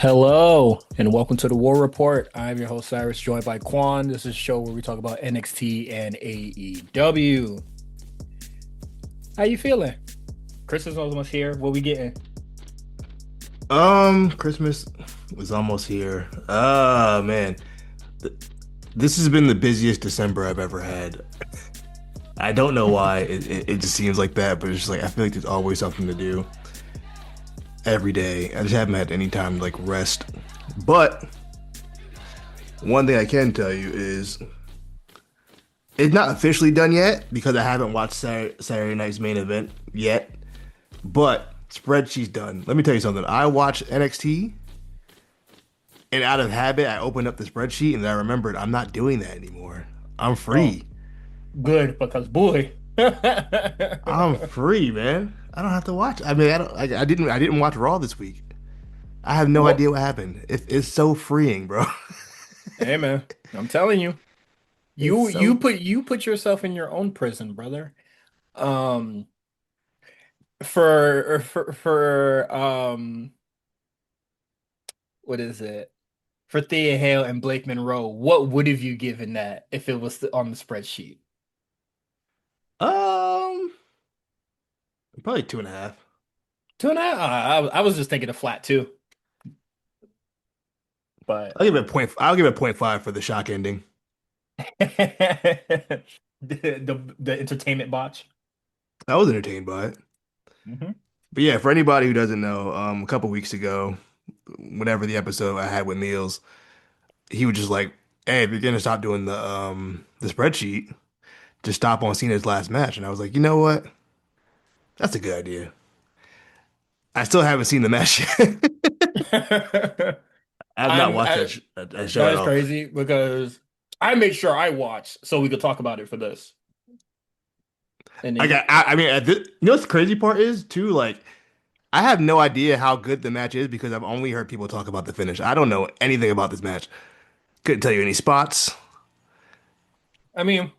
Hello and welcome to the War Report. I'm your host Cyrus, joined by Quan. This is a show where we talk about NXT and AEW. How you feeling? Christmas is almost here. What we getting? Christmas was almost here. Ah, man. Th- This has been the busiest December I've ever had. I don't know why it just seems like that, but it's just like I feel like there's always something to do every day. I just haven't had any time to like rest. But one thing I can tell you is it's not officially done yet because I haven't watched Saturday night's main event yet. But spreadsheet's done. Let me tell you something. I watched NXT. And out of habit, I opened up the spreadsheet and I remembered I'm not doing that anymore. I'm Oh, free. good because boy. I'm free, man. I don't have to watch. I mean, I don't. I didn't watch Raw this week. I have no Well, idea what happened. It's so freeing, bro. hey man, I'm telling you, It's so. you put yourself in your own prison, brother. Um, for what is it? For Thea Hale and Blake Monroe, what would have you given that if it was on the spreadsheet? Um, Probably two and a half. Two and a half? I was just thinking a flat two, but I'll give it a point. I'll give it a point five for the shock ending. the entertainment botch. I was entertained by it. Hmm. But yeah, for anybody who doesn't know, a couple weeks ago, whenever the episode I had with Meals, he was just like, "Hey, if you're gonna stop doing the spreadsheet, just stop on Cena's last match." And I was like, you know what? That's a good idea. I still haven't seen the match yet. I have not I'm watched I, that show that at is all. crazy because I made sure I watched so we could talk about it for this. And then I mean, you know what's the crazy part is too? Like, I have no idea how good the match is because I've only heard people talk about the finish. I don't know anything about this match. Couldn't tell you any spots. I mean,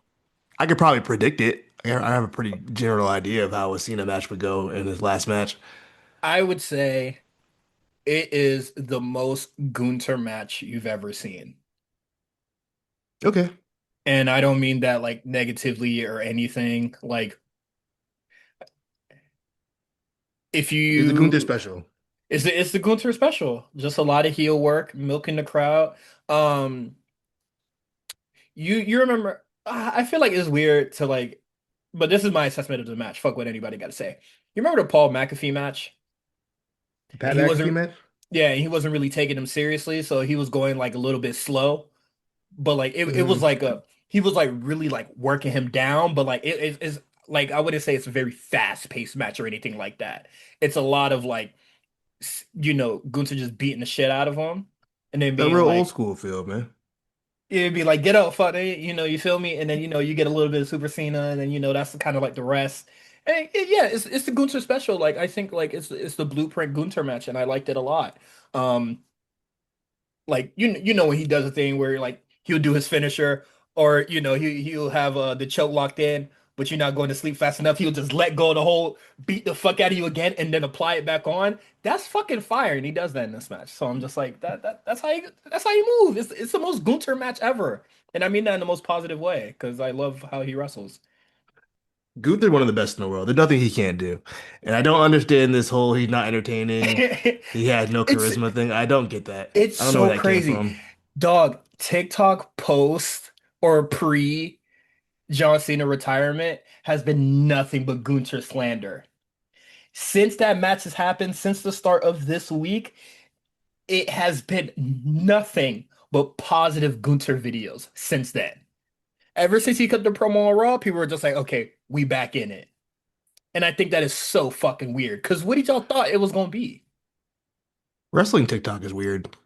I could probably predict it. I have a pretty general idea of how a Cena match would go in his last match. I would say it is the most Gunter match you've ever seen. Okay. And I don't mean that like negatively or anything. Like if It's the Gunther you special. it's the Gunter special. Just a lot of heel work, milking the crowd. Um you remember I feel like it's weird to like but this is my assessment of the match. Fuck what anybody got to say. You remember the Paul McAfee match? The And Pat McAfee match? yeah, he wasn't really taking him seriously, so he was going like a little bit slow. But like it was Mm, like a he was like really like working him down, but like it's like I wouldn't say it's a very fast paced match or anything like that. It's a lot of like Gunther just beating the shit out of him and then a being real old like school feel, man. it'd be like get up, fuck it, you feel me? And then you get a little bit of Super Cena, and then that's kind of like the rest. And yeah, it's the Gunther special. Like I think like it's the blueprint Gunther match, and I liked it a lot. Um, like when he does a thing where like he'll do his finisher or he'll have the choke locked in but you're not going to sleep fast enough, he'll just let go of the whole, beat the fuck out of you again and then apply it back on. That's fucking fire, and he does that in this match, so I'm just like that's how you move. It's the most Gunter match ever, and I mean that in the most positive way because I love how he wrestles. Gunther's one of the best in the world. There's nothing he can't do. And I don't understand this whole he's not entertaining, he has no it's charisma thing. I don't get that. it's I don't know where so that came crazy, from. dog. TikTok post or pre John Cena retirement has been nothing but Gunter slander. Since that match has happened, since the start of this week, it has been nothing but positive Gunter videos since then. Ever since he cut the promo on Raw, people were just like, okay, we back in it. And I think that is so fucking weird. Because what did y'all thought it was gonna be? Wrestling TikTok is weird.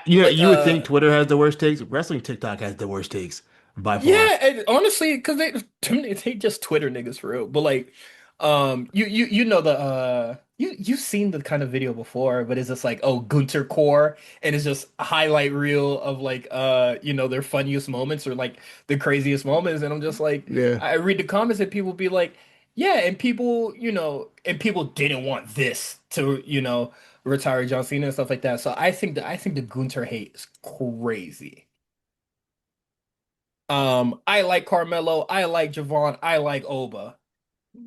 You know, Like, you would think Twitter has the worst takes. Wrestling TikTok has the worst takes by far. yeah, and honestly, because they just Twitter niggas for real. But like, you know you've seen the kind of video before, but it's just like, oh, Gunter core, and it's just a highlight reel of like their funniest moments or like the craziest moments, and I'm just like, Yeah. I read the comments and people be like, yeah, and people didn't want this to retire John Cena and stuff like that. So I think the Gunter hate is crazy. I like Carmelo, I like Javon, I like Oba.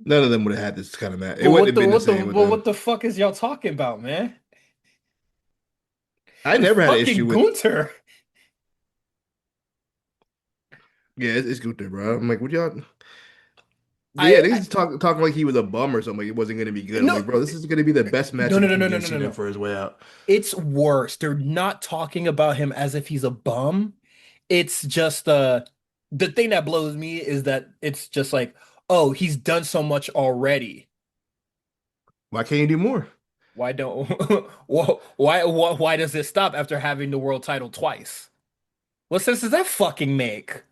None of them would have had this kind of match. It But wouldn't what have the been the what the same with well, them. what the fuck is y'all talking about, man? I It's never had an issue fucking with. Gunter. Yeah, it's good there, bro. I'm like, what y'all? Yeah, I niggas talking like he was a bum or something. Like it wasn't gonna be good. I'm no like, bro, this is gonna be the best match no of no no no no against no no Cena no. for his way out. It's worse. They're not talking about him as if he's a bum. It's just the thing that blows me is that it's just like, oh, he's done so much already. Why can't you do more? Why don't why does it stop after having the world title twice? What sense does that fucking make?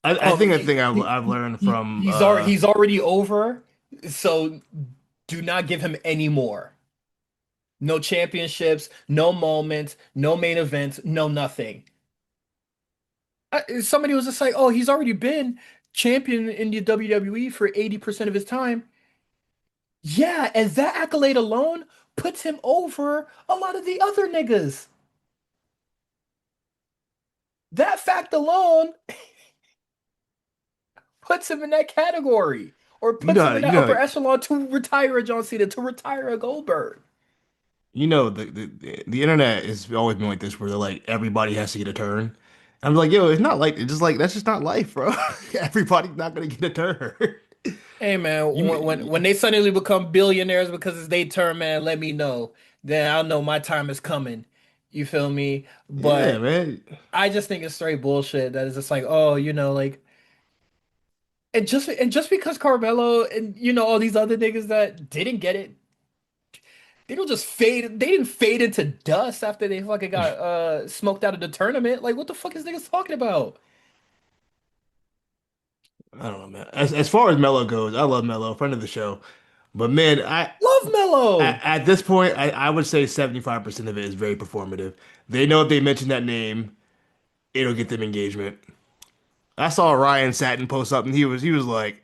I Um, think a he, thing I've he, I've learned he from he's already over, so do not give him any more. No championships, no moments, no main events, no nothing. Somebody was just like, "Oh, he's already been champion in the WWE for 80% of his time." Yeah, and that accolade alone puts him over a lot of the other niggas. That fact alone puts him in that category or puts him in you that know upper echelon to retire a John Cena, to retire a Goldberg. the internet has always been like this where they're like everybody has to get a turn. I'm like, yo, it's not like it's just like that's just not life, bro. Everybody's not gonna get a turn. Hey man, You, when they suddenly become billionaires because it's their turn, man, let me know. Then I'll know my time is coming. You feel me? yeah, But man. I just think it's straight bullshit that is just like, oh, like, and just because Carmelo and all these other niggas that didn't get it, they don't just fade. They didn't fade into dust after they fucking got smoked out of the tournament. Like, what the fuck is niggas talking about? I don't know, man. As far as Melo goes, I love Melo, friend of the show. But man, Love Melo. at this point, I would say 75% of it is very performative. They know if they mention that name, it'll get them engagement. I saw Ryan Satin post up and he was like,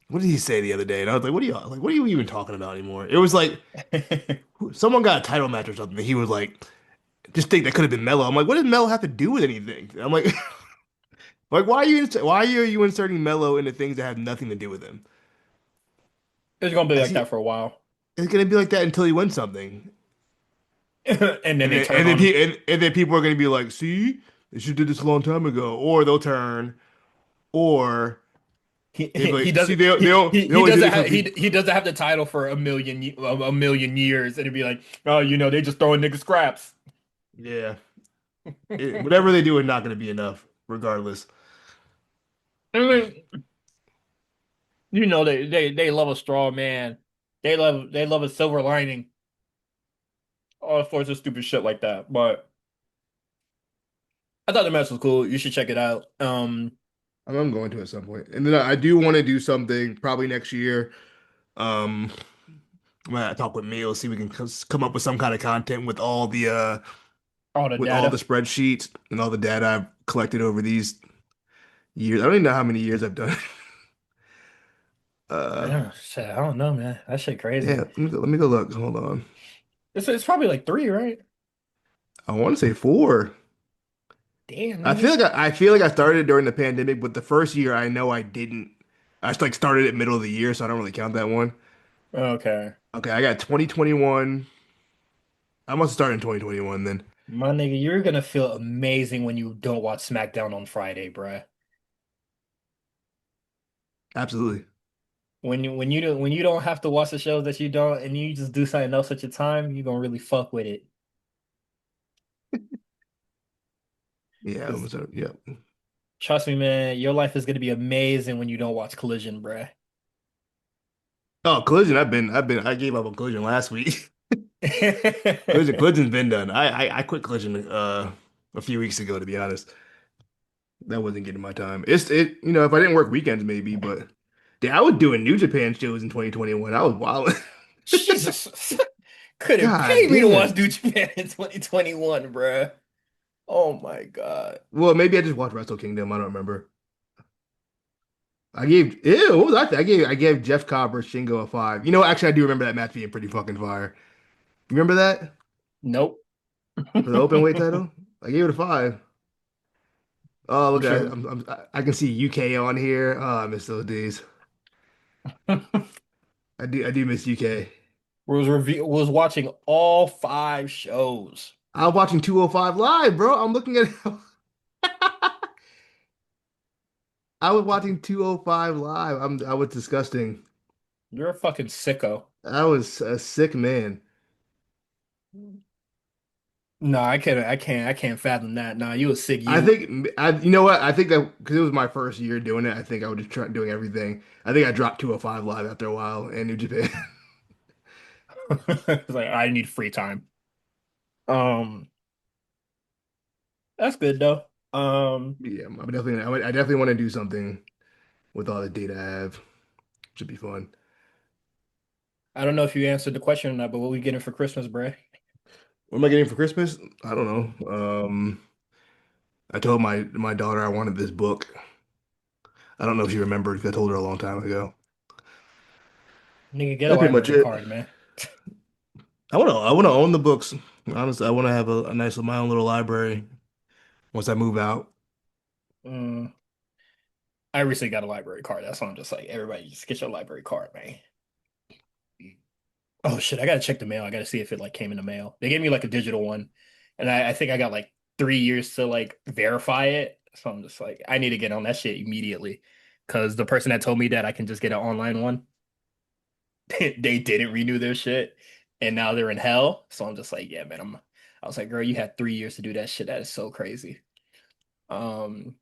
what did he say the other day? And I was like, what are you even talking about anymore? It was like someone got a title match or something. And he was like, just think that could have been Melo. I'm like, what does Melo have to do with anything? I'm like, like why are you inserting Melo into things that have nothing to do with him? It's gonna be I like see that for a while, it's gonna be like that until he wins something. and then And they then turn on him. and then people are gonna be like, see, they should do this a long time ago. Or they'll turn, or He they'll be he like, see, doesn't they only did doesn't it because have people he doesn't have the title for a million years, and it'd be like, oh, they just throwing nigga scraps. yeah. Whatever they do is not gonna be enough, regardless. I mean, they love a straw man. They love a silver lining. All sorts of stupid shit like that. But I thought the match was cool. You should check it out. I'm going to at some point. And then I do want to do something probably next year. Um, I'm gonna talk with Meal, see if we can come up with some kind of content All the with all the data. spreadsheets and all the data I've collected over these years. I don't even know how many years I've done. Uh, Yeah, shit, I don't know, man. That shit yeah, crazy. let me go look. Hold on. It's probably like three, right? I want to say four. Damn, nigga. I feel like I started during the pandemic, but the first year I know I didn't. I just like started at middle of the year, so I don't really count that one. Okay. Okay, I got 2021. I must have started in 2021 then. My nigga, you're gonna feel amazing when you don't watch SmackDown on Friday, bruh. Absolutely. When you don't have to watch the shows that you don't, and you just do something else at your time, you're gonna really fuck with it. Yeah, Because yeah. trust me, man, your life is gonna be amazing when you don't watch Collision, bruh. Oh, Collision, I gave up on Collision last week. Collision's been done. I quit Collision a few weeks ago, to be honest. That wasn't getting my time. If I didn't work weekends maybe, but yeah, I was doing New Japan shows in 2021. I was wild. Jesus, couldn't God pay me to damn. watch New Japan in 2021, bruh. Oh my God. Well, maybe I just watched Wrestle Kingdom. I don't remember. I gave ew. What was I? I gave Jeff Cobb versus Shingo a five. You know, actually, I do remember that match being pretty fucking fire. You remember that Nope. for the open weight title? I gave it a five. Oh, I'm look at sure. I can see UK on here. Oh, I miss those days. I do miss UK. Was watching all 5 shows. I was watching 205 live, bro. I'm looking at I was watching 205 live. I was disgusting. You're a fucking sicko. I was a sick man. No, I can't fathom that. Nah, you a sick I you. think you know what? I think that because it was my first year doing it, I think I was just trying doing everything. I think I dropped 205 live after a while in New Japan. It's like I need free time. Um, that's good though. Yeah, I definitely want to do something with all the data I have. Should be fun. I don't know if you answered the question or not, but what we getting for Christmas, Bray? What am I getting for Christmas? I don't know. I told my daughter I wanted this book. I don't know if she remembered because I told her a long time ago. Nigga, get a That's pretty much library it. card, man. I wanna own the books. Honestly, I want to have a nice my own little library once I move out. Mm, I recently got a library card. That's why I'm just like, everybody just get your library card, man. Oh shit, I gotta check the mail. I gotta see if it like came in the mail. They gave me like a digital one, and I think I got like 3 years to like verify it. So I'm just like, I need to get on that shit immediately. Because the person that told me that I can just get an online one, they didn't renew their shit, and now they're in hell. So I'm just like, yeah, man. I was like, girl, you had 3 years to do that shit. That is so crazy. Um,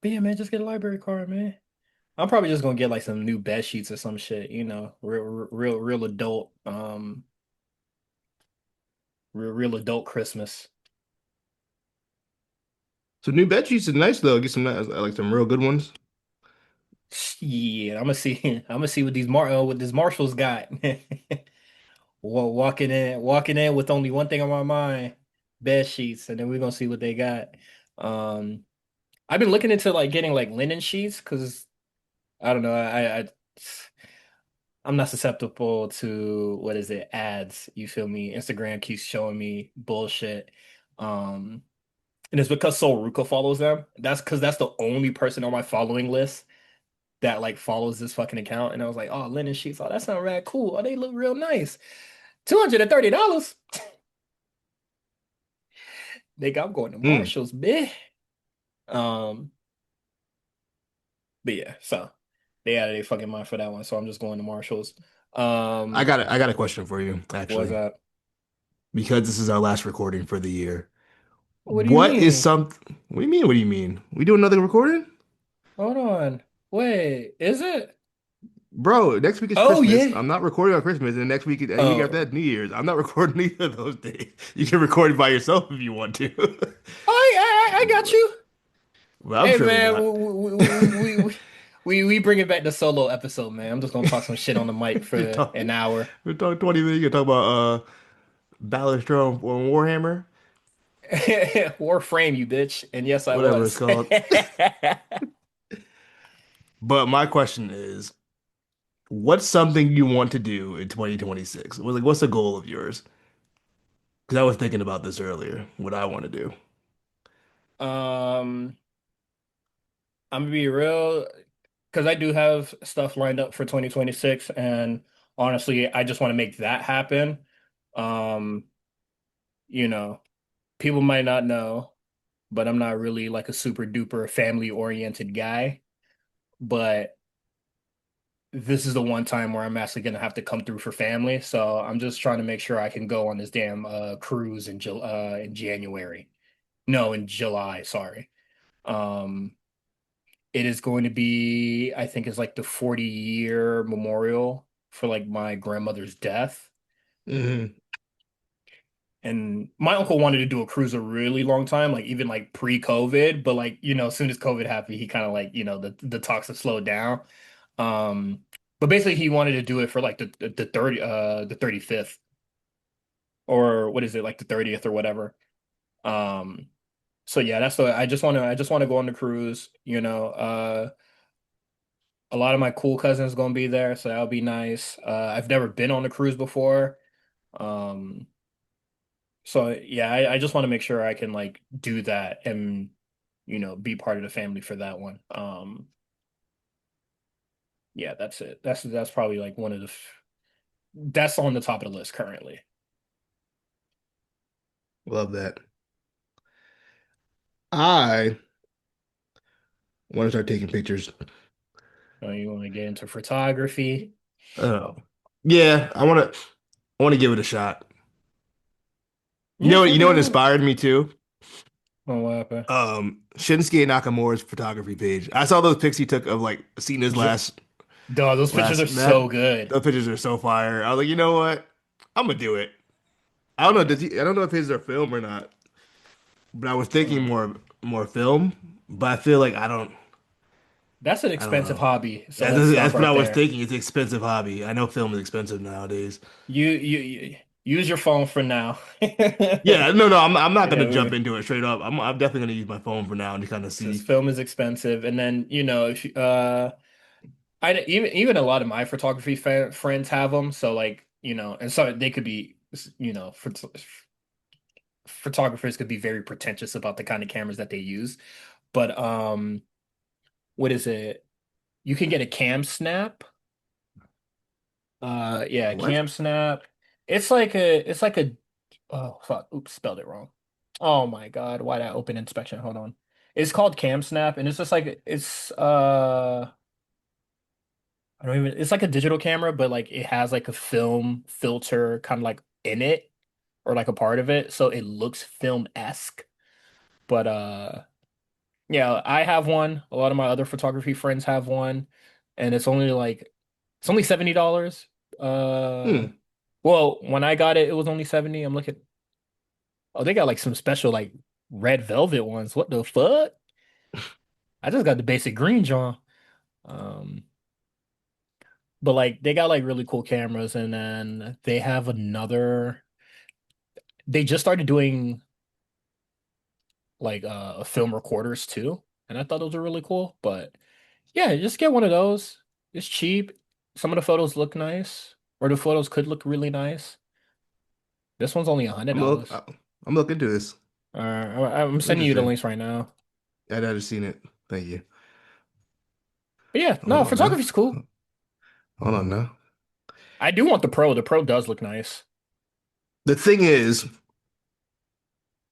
but yeah, man, just get a library card, man. I'm probably just gonna get like some new bed sheets or some shit, real adult, real adult Christmas. So new bed sheets is nice though. Get some like some real good ones. Yeah, I'm gonna see. I'm gonna see what these Marshalls got. Walking in with only one thing on my mind, bed sheets, and then we're gonna see what they got. Um, I've been looking into like getting like linen sheets because I don't know. I'm not susceptible to what is it, ads. You feel me? Instagram keeps showing me bullshit. Um, and it's because Sol Ruka follows them. That's because that's the only person on my following list that like follows this fucking account. And I was like, oh, linen sheets. Oh, that sounds rad cool. Oh, they look real nice. $230. Nigga, I'm going to Hmm. Marshalls, bitch. Um, but yeah, so they had a fucking mind for that one. So I'm just going to Marshalls. I Um, got I got a question for you was actually that? because this is our last recording for the year. What do you What is mean? some? What do you mean? What do you mean? We do another recording? Hold on. Wait, is it? Bro, next week is Oh Christmas. yeah. I'm not recording on Christmas, and next week, and week after Oh, that, New Year's. I'm not recording either of those days. You can record it by yourself if you want to. I got you. Well, I'm Hey surely man, not. we bring it back to solo episode, man. I'm just gonna talk some shit on the mic We're for talking, an hour. we're talking 20 minutes. You can talk about Ballastra on Warhammer, Warframe, you bitch. And yes, I whatever it's was. called. But my question is, what's something you want to do in 2026? What's a goal of yours? Because I was thinking about this earlier, what I want to do. Um, I'm gonna be real because I do have stuff lined up for 2026, and honestly, I just want to make that happen. Um, you know, people might not know, but I'm not really like a super duper family oriented guy. But this is the one time where I'm actually gonna have to come through for family. So I'm just trying to make sure I can go on this damn cruise in January. No, in July, sorry. Um it is going to be, I think it's like the 40-year memorial for like my grandmother's death. Hmm. And my uncle wanted to do a cruise a really long time, like even like pre-COVID, but like, as soon as COVID happened, he kind of like, the talks have slowed down. Um, but basically he wanted to do it for like the 35th, or what is it, like the 30th or whatever. Um, So yeah, that's the I just want to go on the cruise, a lot of my cool cousins gonna be there, so that'll be nice. I've never been on a cruise before. Um so yeah, I just want to make sure I can like do that and be part of the family for that one. Yeah, that's it. That's probably like that's on the top of the list currently. Love that. I want to start taking pictures. You want to get into photography? Oh, yeah, I want to give it a shot. Yeah, You okay, know what okay. inspired me too? What happened? Shinsuke Nakamura's photography page. I saw those pics he took of like Cena's J Dog, those pictures are last that so good. those pictures are so fire. I was like, you know what? I'm gonna do it. I don't know, I don't know if his are film or not, but I was thinking Uh, more film, but I feel like that's an I don't expensive know. hobby, so let's stop That's what right I was there. thinking. It's an expensive hobby. I know film is expensive nowadays. You use your phone for now. Yeah, no, I'm not gonna Yeah, jump into it straight up. I'm definitely gonna use my phone for now and kind of because see. film is expensive, and then if I even a lot of my photography friends have them, so like and so they could be photographers could be very pretentious about the kind of cameras that they use, but what is it? You can get a cam snap. Yeah, What? cam snap. It's like a oh fuck, oops, spelled it wrong. Oh my God, why did I open inspection? Hold on. It's called cam snap, and it's just like I don't even it's like a digital camera, but like it has like a film filter kind of like in it or like a part of it, so it looks film-esque. But yeah, I have one. A lot of my other photography friends have one, and it's only $70. Uh Hmm. well, when I got it, it was only 70. I'm looking. Oh, they got like some special like red velvet ones. What the fuck? I just got the basic green John. Um, but like they got like really cool cameras, and then they have another. They just started doing like film recorders too, and I thought those were really cool. But yeah, just get one of those. It's cheap. Some of the photos look nice, or the photos could look really nice. This one's only I'm gonna $100. I'm gonna look into this. I'm sending you the Interesting. links right now. I'd have seen it. Thank you. But yeah, Hold no, on now. photography's cool. Hold on now. I do want the Pro. The Pro does look nice. The thing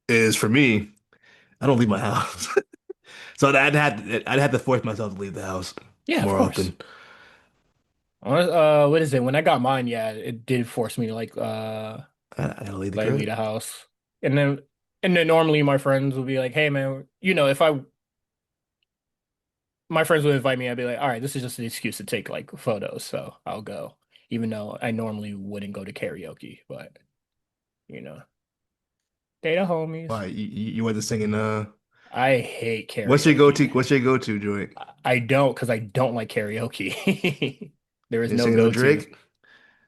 is for me, I don't leave my house. So I'd have to force myself to leave the house Yeah, of more course. often. What is it? When I got mine, yeah, it did force me to I gotta leave the like leave crib. the house. And then normally my friends would be like, "Hey man, if I my friends would invite me, I'd be like, "All right, this is just an excuse to take like photos, so I'll go." Even though I normally wouldn't go to karaoke, but you know, they the homies. Why you wasn't singing I hate karaoke. what's your go-to joint? I don't because I don't like karaoke. There is You no singing no go-to. Drake?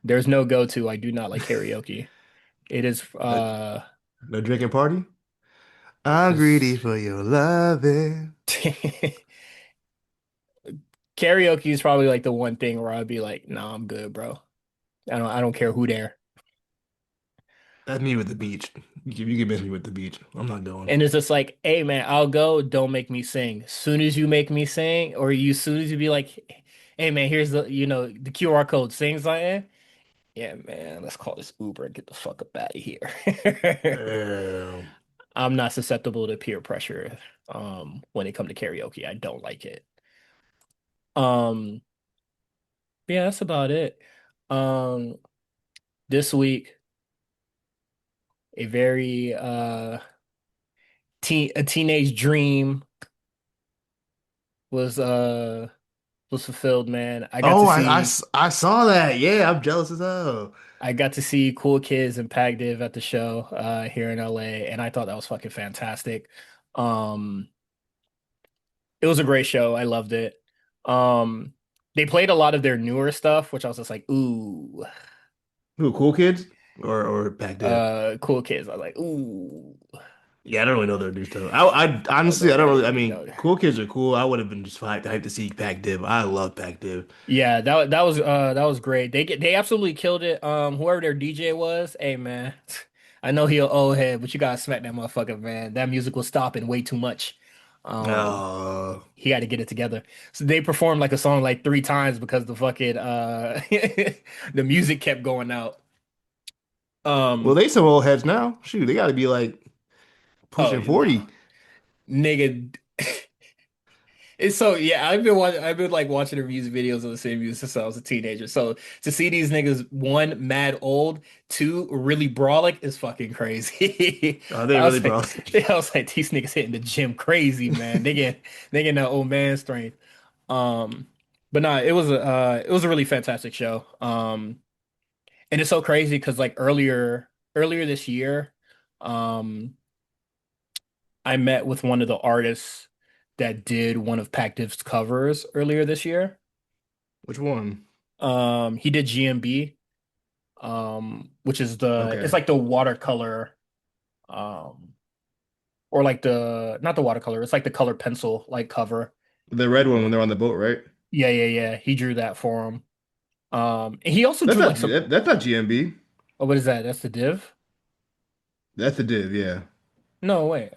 There's no go-to. I do not like karaoke. It is No, no drinking party? I'm greedy is for your loving. karaoke is probably like the one thing where I'd be like, "Nah, I'm good, bro. I don't care who there." That's me with the beach. You can miss me with the beach. I'm not going. And it's just like, "Hey man, I'll go. Don't make me sing. Soon as you make me sing, or soon as you be like, hey man, here's the QR code. Sing something. Yeah, man, let's call this Uber and get the fuck up out of here." Damn. I'm not susceptible to peer pressure. When it comes to karaoke, I don't like it. Um, yeah, that's about it. Um, this week, a very a teenage dream was uh was fulfilled, man. Oh, I saw that. Yeah, I'm jealous as hell. I got to see Cool Kids and Pac Div at the show here in LA, and I thought that was fucking fantastic. Um, it was a great show. I loved it. Um, they played a lot of their newer stuff, which I was just like, ooh, Who, cool kids or Pac Div? Cool Kids. I was like, ooh. Yeah, I don't really know their new stuff. I Oh, honestly, I don't don't really. I worry. mean, cool kids are cool. I would have been just hyped to see Pac Div. I love Pac Div. Yeah, that was great. They absolutely killed it. Whoever their DJ was, hey man, I know he an old head, but you gotta smack that motherfucker, man. That music was stopping way too much. Um, Uh, he had to get it together. So they performed like a song like three times because the fucking the music kept going out. well, Um, they some old heads now. Shoot, they got to be like oh pushing no, 40. nigga. It's yeah, I've been like watching the music videos of the same music since I was a teenager. So to see these niggas, one, mad old, two, really brawling is fucking crazy. Are they really, bro? I was like, these niggas hitting the gym crazy, man. They get that old man strength. Um, but nah, it was a really fantastic show. And it's so crazy because like earlier this year, um, I met with one of the artists that did one of Pactiv's covers earlier this year. Which one? He did GMB, which is it's Okay, like the watercolor, um, or like the not the watercolor, it's like the color pencil like cover. the red one when they're on the boat, right? Yeah, yeah, yeah. He drew that for him. And he also That's drew like not some. that's not GMB. Oh, what is that? That's the div? That's the div, yeah. No, wait.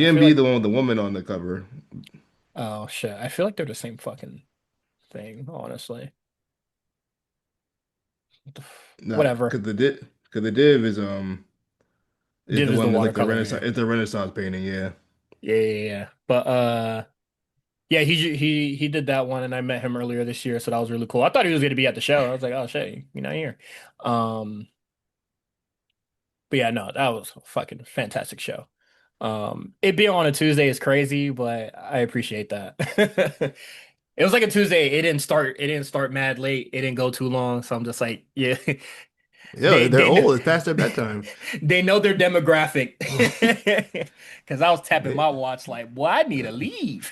I feel GMB, like the one with the woman on the cover. oh shit. I feel like they're the same fucking thing, honestly. Not Whatever. because the div is Div the is the one that's like watercolor, yeah. the Renaissance painting, yeah. Yeah, yeah, yeah. But yeah, he did that one, and I met him earlier this year, so that was really cool. I thought he was going to be at the show. I was like, oh shit, you're not here. Um, but yeah, no, that was a fucking fantastic show. It being on a Tuesday is crazy, but I appreciate that. It was like a Tuesday. It didn't start mad late. It didn't go too long, so I'm just like, yeah, Yeah, they're they know old. It's past their bedtime. they know their demographic. Because I was tapping They my watch like, boy, I need to leave.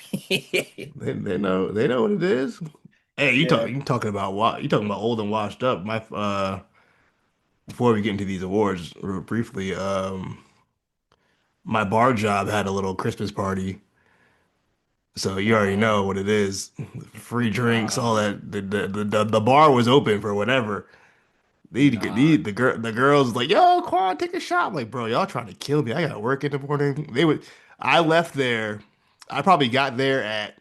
they know what it is. Hey, Yeah. you talking about what you talking about old and washed up. My before we get into these awards real briefly, my bar job had a little Christmas party. So you already Uh, know what it is. Free drinks, all nah, that. The bar was open for whatever. nah. The girls like, yo, Quan, take a shot. I'm like, bro, y'all trying to kill me. I got work in the morning. I left there. I probably got there at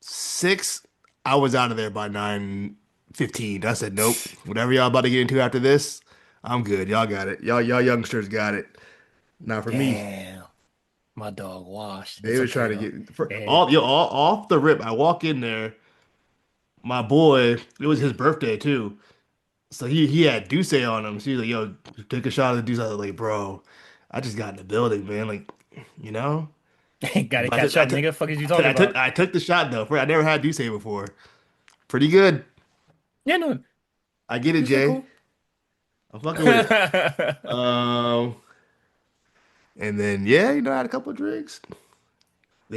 6. I was out of there by 9:15. I said, nope. Whatever y'all about to get into after this, I'm good. Y'all got it. Y'all youngsters got it. Not for me. Damn. My dog washed. They It's was okay trying to though. get for Eh. all off the rip. I walk in there. My boy, it was his birthday too. So he had Duce on him. So he's like, yo, take a shot of the Duce. I was like, bro, I just got in the building, man. Like, you know? Gotta But catch up, nigga. Fuck is you talking about? I took the shot though. I never had Duce before. Pretty good. Yeah, no, I get it, you said Jay. cool. I'm fucking with it. Um, and then yeah, I had a couple of drinks.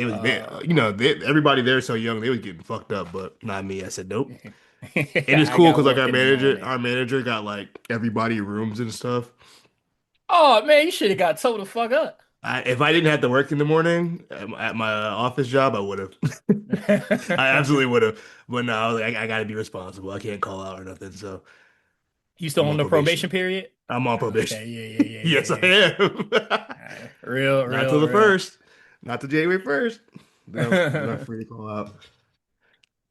uh, Everybody there so young, they was getting fucked up, but not me. I said nope. And it's I cool got because like work in the morning. our manager got like everybody rooms and stuff. Oh man, you should have got told the fuck up. If I didn't have to work in the morning at my office job, I would have. I absolutely would have. But no, I got to be responsible. I can't call out or nothing. So You still I'm on on the probation probation. period? I'm on probation. Okay, yeah, yeah, yeah, Yes, I yeah, yeah. am. Real, Not till real, the real. first. Not till January 1st. Then I'm free to call out.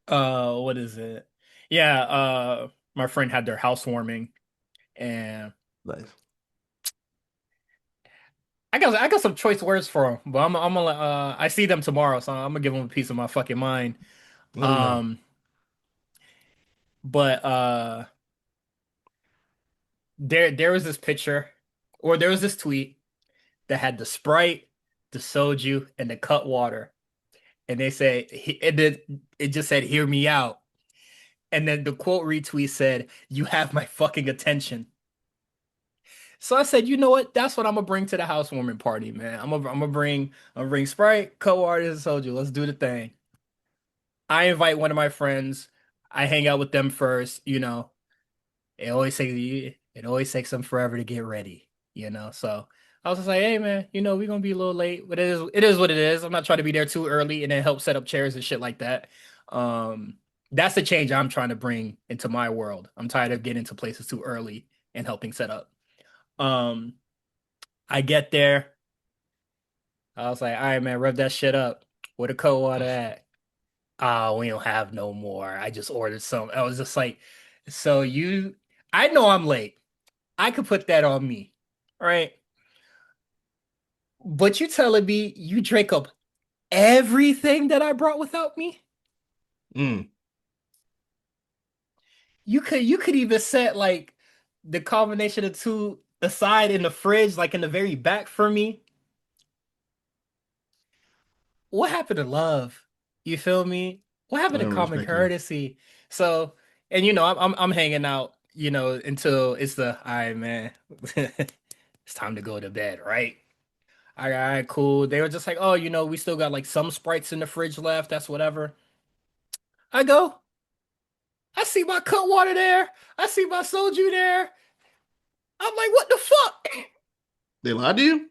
What is it? Yeah, my friend had their housewarming, and Nice. I got some choice words for them, but I'm gonna I see them tomorrow, so I'm gonna give them a piece of my fucking mind. Let me know. Um, but there was this picture, or there was this tweet that had the Sprite, the soju, and the cut water, and they say it just said "Hear me out," and then the quote retweet said, "You have my fucking attention." So I said, you know what? That's what I'm gonna bring to the housewarming party, man. I'm gonna bring Sprite, cut water, and soju. Let's do the thing. I invite one of my friends. I hang out with them first. It always takes them forever to get ready. So I was just like, hey man, we're gonna be a little late, but it is what it is. I'm not trying to be there too early and then help set up chairs and shit like that. Um, that's the change I'm trying to bring into my world. I'm tired of getting to places too early and helping set up. Um, I get there. I was like, all right, man, rev that shit up. Where the cold water at? Oh, we don't have no more. I just ordered some. I was just like, so I know I'm late. I could put that on me, right? But you telling me you drank up everything that I brought without me? Mm. You could even set like the combination of two aside in the fridge, like in the very back for me. What happened to love? You feel me? What I happened to don't common respect you. courtesy? So, and I'm hanging out, until it's the all right, man. It's time to go to bed, right? All right, cool. They were just like, oh, we still got like some Sprites in the fridge left. That's whatever. I go, I see my cut water there. I see my soju there. I'm like, what the fuck? They lied to you?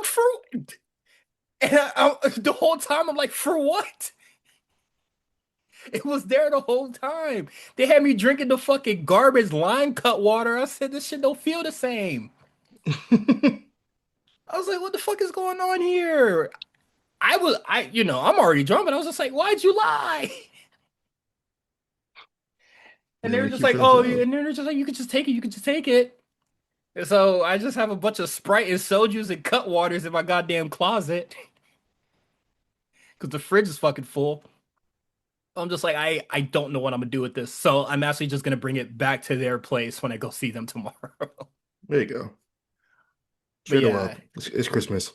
For and the whole time I'm like, for what? It was there the whole time. They had me drinking the fucking garbage lime cut water. I said this shit don't feel the same. I was like, what the fuck is going on here? I'm already drunk, but I was just like, why'd you lie? And They they were only just keep like, for oh, themselves. and they're just like, you can just take it, you can just take it. And so I just have a bunch of Sprite and soju's and cut waters in my goddamn closet because the fridge is fucking full. I'm just like, I don't know what I'm gonna do with this. So I'm actually just gonna bring it back to their place when I go see them tomorrow. There you go. But Share the yeah, love. It's Christmas.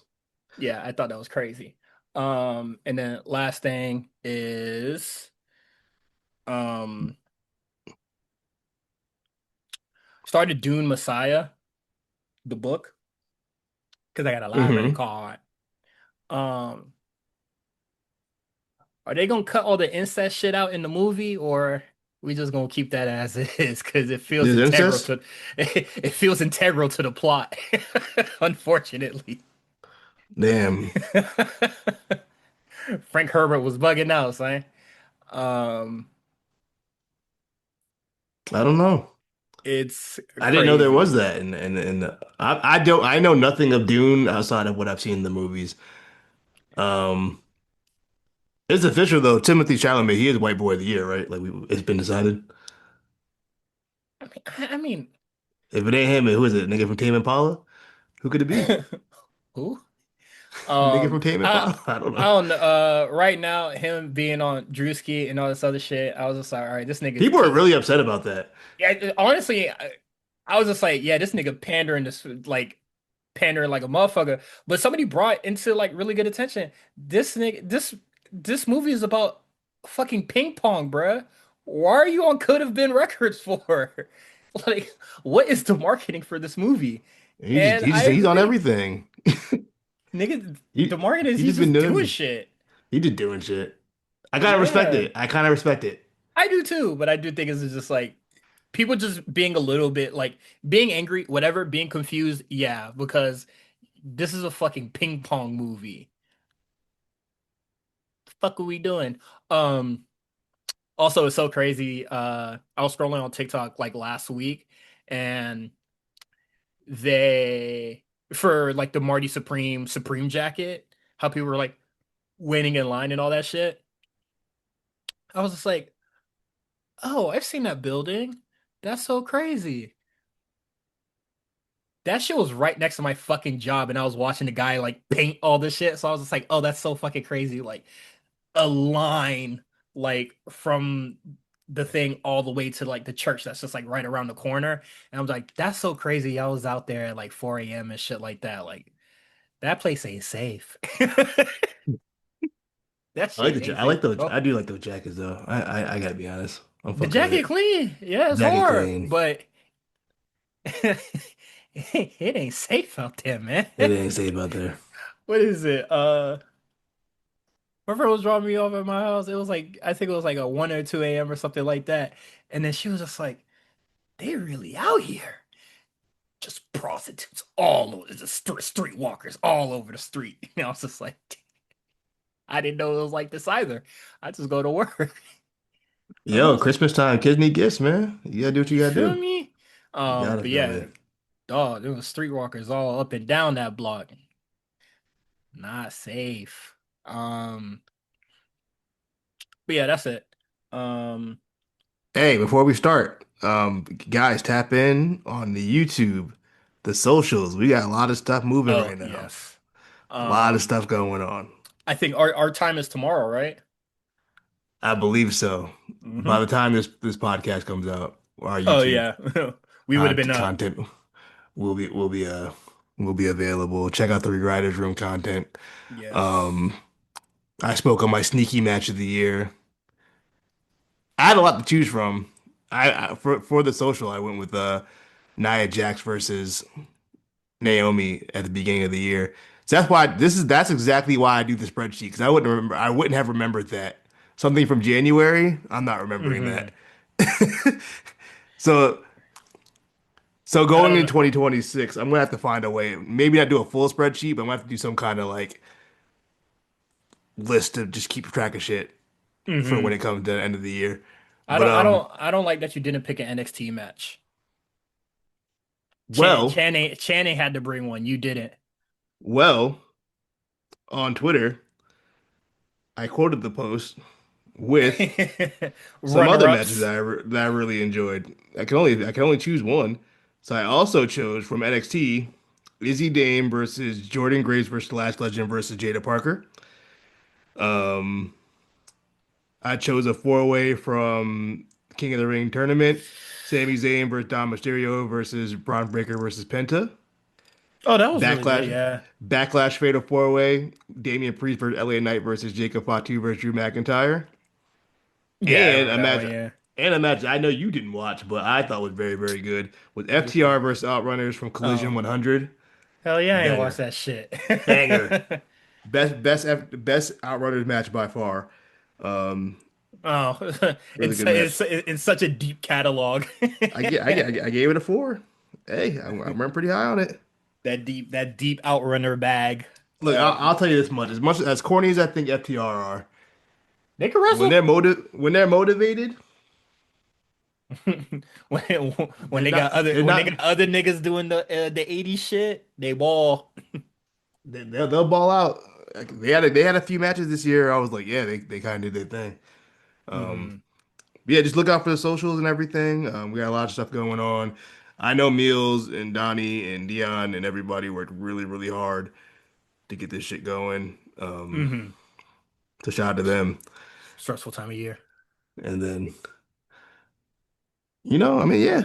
yeah, I thought that was crazy. And then last thing is um started Dune Messiah, the book, because I got a library Hmm. card. Um, are they gonna cut all the incest shit out in the movie, or we just gonna keep that as it is? Because it feels There's integral incest? to it feels integral to the plot, unfortunately. Damn. Frank Herbert was bugging out, son. Um, I don't know. it's I didn't know there was crazy. that, I know nothing of Dune outside of what I've seen in the movies. Um, it's official though. Timothy Chalamet, he is White Boy of the Year, right? It's been decided. I mean, If it ain't him, who is it? Nigga from Tame Impala? Who could it be? who? Nigga from Tame I Impala? I don't I know. don't know. Right now, him being on Drewski and all this other shit, I was just like, all right, this nigga. People are really upset about that. Yeah, honestly, I was just like, yeah, this nigga pandering like a motherfucker. But somebody brought into like really good attention. This movie is about fucking ping pong, bruh. Why are you on Could Have Been Records for? Like, what is the marketing for this movie? And I He's on agree. everything. Nigga, the He market is he he's just been just doing doing shit. he just doing shit. I gotta respect Yeah, it. I kind of respect it. I do too, but I do think it's just like people just being a little bit like being angry, whatever, being confused, yeah, because this is a fucking ping pong movie. The fuck are we doing? Um, Also it's so crazy. I was scrolling on TikTok like last week and they for like the Marty Supreme jacket, how people were like waiting in line and all that shit. I was just like, oh, I've seen that building. That's so crazy. That shit was right next to my fucking job, and I was watching the guy like paint all this shit. So I was just like, oh, that's so fucking crazy. Like a line like from the thing all the way to like the church that's just like right around the corner. And I was like, that's so crazy. I was out there at like 4 a.m. and shit like that. Like that place ain't safe. That shit ain't safe, bro. I do like those jackets though. I gotta be honest. I'm The fucking with jacket it. clean. Yeah, it's Jacket hard, clean. but it ain't safe out there, man. It ain't safe out there. What is it? My friend was dropping me off at my house. It was like I think it was like a 1 or 2 a.m. or something like that. And then she was just like, they really out here. just prostitutes all over the streetwalkers all over the street. And I was just like, I didn't know it was like this either. I just go to work. I Yo, was like, Christmas time, kids need gifts, man. You gotta do what you you gotta feel do. me? You gotta But feel yeah, me. dog, there was streetwalkers all up and down that block. Not safe. But yeah, that's it. Um, Hey, before we start, guys, tap in on the YouTube, the socials. We got a lot of stuff moving oh right now. yes. A lot of Um, stuff going on. I think our time is tomorrow, right? I believe so. By Hmm. the time this podcast comes out, our Oh YouTube yeah. We would have been up. content will be available. Check out the Rewriters Room content. Yes. Um, I spoke on my sneaky match of the year. I had a lot to choose from. For the social, I went with Nia Jax versus Naomi at the beginning of the year. So that's exactly why I do the spreadsheet because I wouldn't have remembered that. Something from January, I'm not remembering Hmm. that. So so I going don't into know. 2026, I'm gonna have to find a way. Maybe not do a full spreadsheet, but I'm gonna have to do some kind of like list to just keep track of shit for when Hmm. it comes to the end of the year. But I don't like that you didn't pick an NXT match. well, Channing had to bring one. You didn't. well, on Twitter, I quoted the post with some other matches Runner-ups. that I really enjoyed. I can only choose one. So I also chose from NXT Izzy Dame versus Jordan Grace versus Last Legend versus Jada Parker. Um, I chose a four-way from King of the Ring tournament. Sami Zayn versus Dom Mysterio versus Braun Breaker versus Penta. Oh, that was really good. Backlash Yeah. Backlash Fatal Four-Way. Damian Priest versus LA Knight versus Jacob Fatu versus Drew McIntyre. Yeah, I And remember a that one. match Yeah. and a match I know you didn't watch, but I thought was very, very good was Which one? FTR versus Outrunners from Collision Oh, 100. hell yeah, I ain't watched Banger. that shit. Banger. Best Outrunners match by far. Um, Oh, really good match. it's such a deep catalog. I gave it a four. Hey, I remember pretty high on it. That deep outrunner bag. Look, I'll tell you this much. As corny as I think FTR are, They can wrestle when they're motivated, when they're when they not got other niggas doing the 80 shit. They ball. they'll ball out. Like, they had a few matches this year. I was like, yeah, they kind of did their thing. Um, Hmm. yeah, just look out for the socials and everything. We got a lot of stuff going on. I know Meals and Donnie and Dion and everybody worked really, really hard to get this shit going. Hmm. So shout out to them. Stressful time of year. And then, I mean, yeah,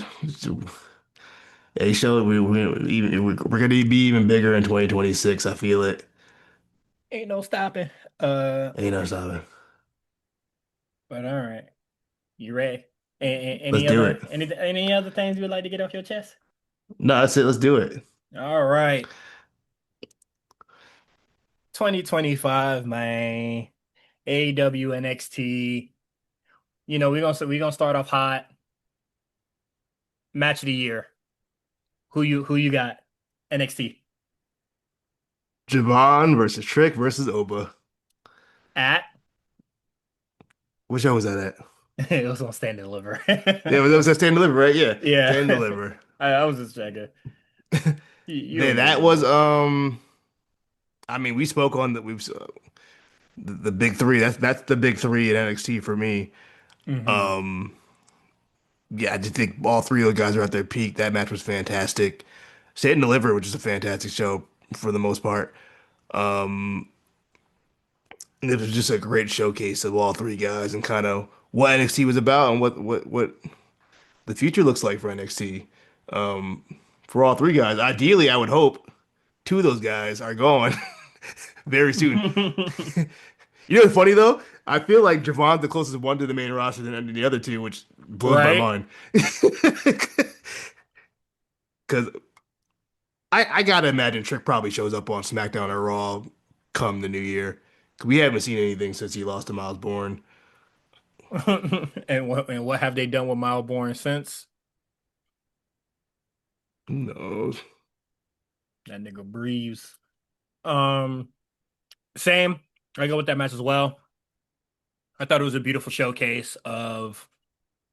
they showed we're gonna be even bigger in 2026. I feel it. Ain't no stopping. Uh, Ain't no stopping. but all right. You ready? Let's do it. Any other things you would like to get off your chest? No, that's it. Let's do it. All right. 2025, man. AEW NXT. We're gonna start off hot. Match of the year. Who you got? NXT. Javon versus Trick versus Oba. At What show was that at? it was on Stand and Deliver. Yeah, it was at Stand and Deliver, right? Yeah, Stand and Yeah. Deliver. I was just checking. You Yeah, already that know. was I mean, we spoke on the big three. That's the big three in NXT for me. Hmm. Um, yeah, I just think all three of the guys are at their peak. That match was fantastic. Stand and Deliver, which is a fantastic show for the most part. Um, it was just a great showcase of all three guys and kind of what NXT was about and what the future looks like for NXT. Um, for all three guys. Ideally, I would hope two of those guys are gone very soon. You know what's funny though? I feel like Javon's the closest one to the main roster than the other two, which blows my Right? mind. Because I gotta imagine Trick probably shows up on SmackDown or Raw come the new year. 'Cause we haven't seen anything since he lost to Miles Bourne. And what have they done with Miles Bourne since? Who knows? That nigga breathes. Um, Same. I go with that match as well. I thought it was a beautiful showcase of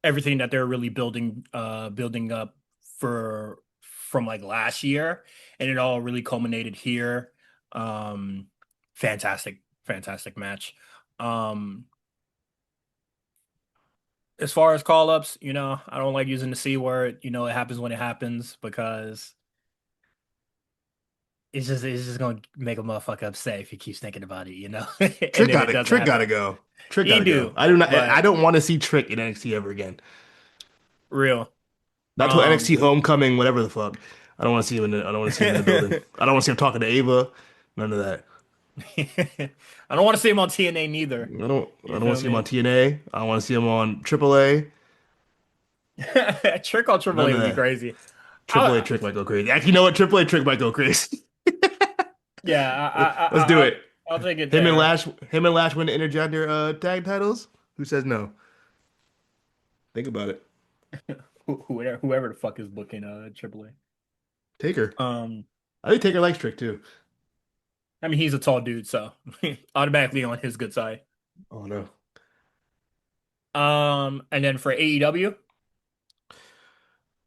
everything that they're really building up for from like last year, and it all really culminated here. Um, fantastic match. Um, as far as call ups, I don't like using the C word. It happens when it happens because it's just gonna make a motherfucker upset if he keeps thinking about it. And then it doesn't Trick happen. gotta go. Trick He gotta go. do, I do not. I but don't want to see Trick in NXT ever again. real. Not till Um, NXT Homecoming, whatever the fuck. I don't want to see him in the. I don't want to see him in the building. I don't want to see him talking to Ava. None of that. I don't want to see him on TNA neither. I don't. I You don't want feel to see him on me? TNA. I don't want to see him on AAA. Trick on Triple None A of would be that. crazy. AAA I, Trick might go crazy. Actually, you know what? AAA Trick might go crazy. yeah, Let's do it. I'll take it Him and there. Lash. Him and Lash win the intergender tag titles. Who says no? Think about it. Whoever the fuck is booking Triple Taker. A. I think Taker likes Trick too. I mean he's a tall dude, so automatically on his good side. Oh no. And then for AEW,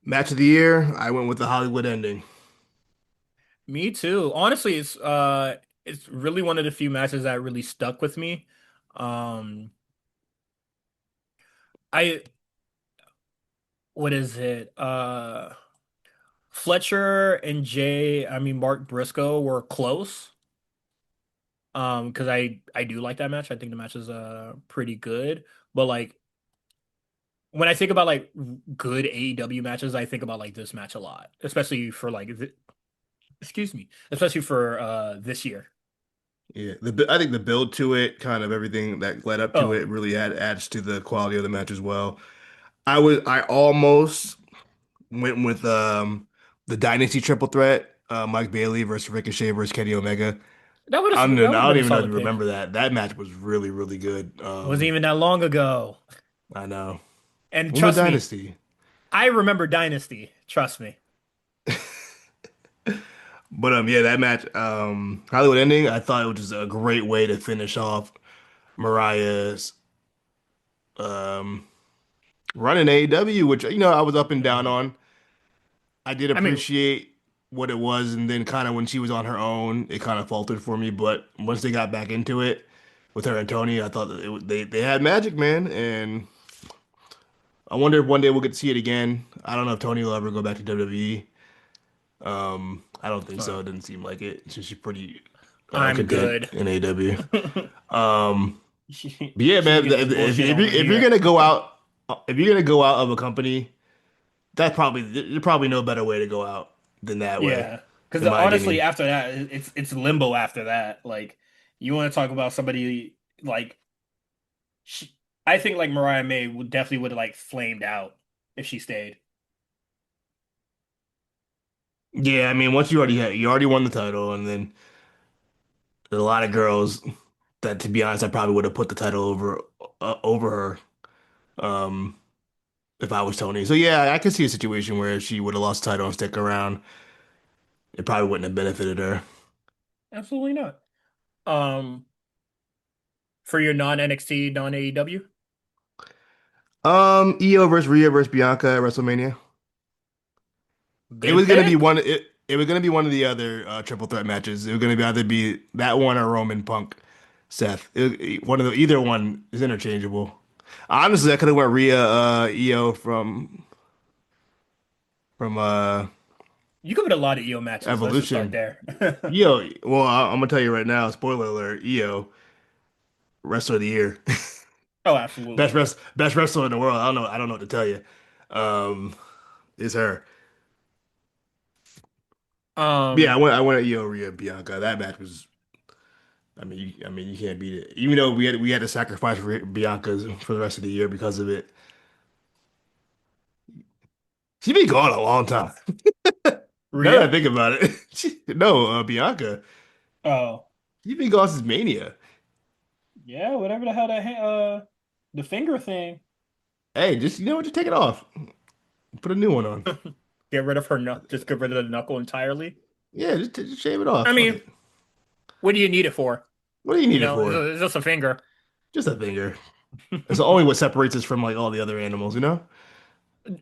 Match of the year. I went with the Hollywood ending. me too. Honestly, it's really one of the few matches that really stuck with me. Um, I what is it? Fletcher and I mean Mark Briscoe were close. Because I do like that match. I think the match is pretty good. But like when I think about like good AEW matches, I think about like this match a lot, especially for like excuse me, especially for this year. Yeah, I think the build to it, kind of everything that led up to Oh, it, really adds to the quality of the match as well. I almost went with the Dynasty triple threat, Mike Bailey versus Ricochet versus Kenny Omega. that would have I don't been a even know if solid you pick. remember that. That match was really good. Wasn't even that long ago. I know. And Well, the trust me, Dynasty. I remember Dynasty. Trust me. But yeah, that match, Hollywood ending, I thought it was just a great way to finish off Mariah's um run in AEW, which I was up and down Mhm. on. I did I mean, appreciate what it was, and then kind of when she was on her own, it kind of faltered for me. But once they got back into it with her and Tony, I thought that they had magic, man. And I wonder if one day we'll get to see it again. I don't know if Tony will ever go back to WWE. I don't think uh, so. It didn't seem like it. She's pretty I'm content good. in AEW. Um, but yeah, She can man, get this bullshit over if you're here. gonna go out, if you're gonna go out of a company, there's probably no better way to go out than that way, Yeah, because in my honestly, opinion. after that, it's limbo after that. Like, you want to talk about somebody like she, I think like Mariah May would have like flamed out if she stayed. Yeah, I mean, once you already won the title, and then there's a lot of girls that, to be honest, I probably would have put the title over her, um, if I was Tony. So yeah, I could see a situation where if she would have lost the title and stick around, it probably wouldn't have benefited her. Absolutely not. Um, for your non NXT, non AEW, Io versus Rhea versus Bianca at WrestleMania. It good was gonna be pick. one. It was gonna be one of the other triple threat matches. It was gonna be either be that one or Roman Punk, Seth. One of the either one is interchangeable. Honestly, I could have went Rhea, Io from You covered a lot of EO matches. Let's just start Evolution. there. Io. Well, I'm gonna tell you right now. Spoiler alert. Io, wrestler of the year, Oh, absolutely. best wrestler in the world. I don't know what to tell you. Is her. Yeah, Um, I went Io, Rhea, Bianca. That match was. I mean, you can't beat it. Even though we had to sacrifice Bianca's for the rest of the year because of it. She's been gone a long time. Now that I Rhea. think about it, no, Bianca. Oh, She's been gone since Mania. yeah. Whatever the hell the finger thing. Hey, just just take it off. Put a new one on. Get rid of her knuckle. Just get rid of the knuckle entirely. Yeah, just shave it off. I Fuck mean, it. what do you need it for? What do you You need it know, for? it's just a finger. Just a finger. It's only what separates us from like all the other animals, you know?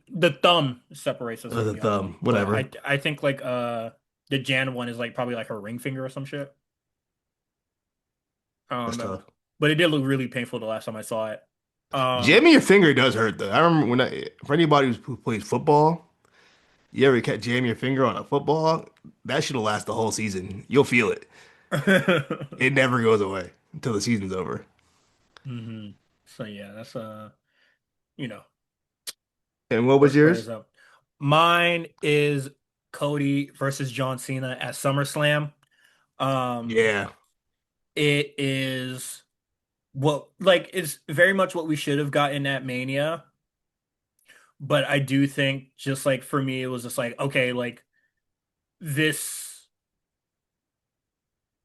The thumb separates us from The the other thumb, one, but whatever. I think like the Jan one is like probably like her ring finger or some shit. I don't That's know, tough. but it did look really painful the last time I saw it. Um, Jamming your finger does hurt though. I remember for anybody who plays football, you ever jam your finger on a football? That shit'll last the whole season. You'll feel it. It never goes away until the season's over. hmm So yeah, that's you know, And what was yours? prayers up. Mine is Cody versus John Cena at SummerSlam. Um, Yeah. it is what like it's very much what we should have gotten at Mania, but I do think just like for me, it was just like okay, like this.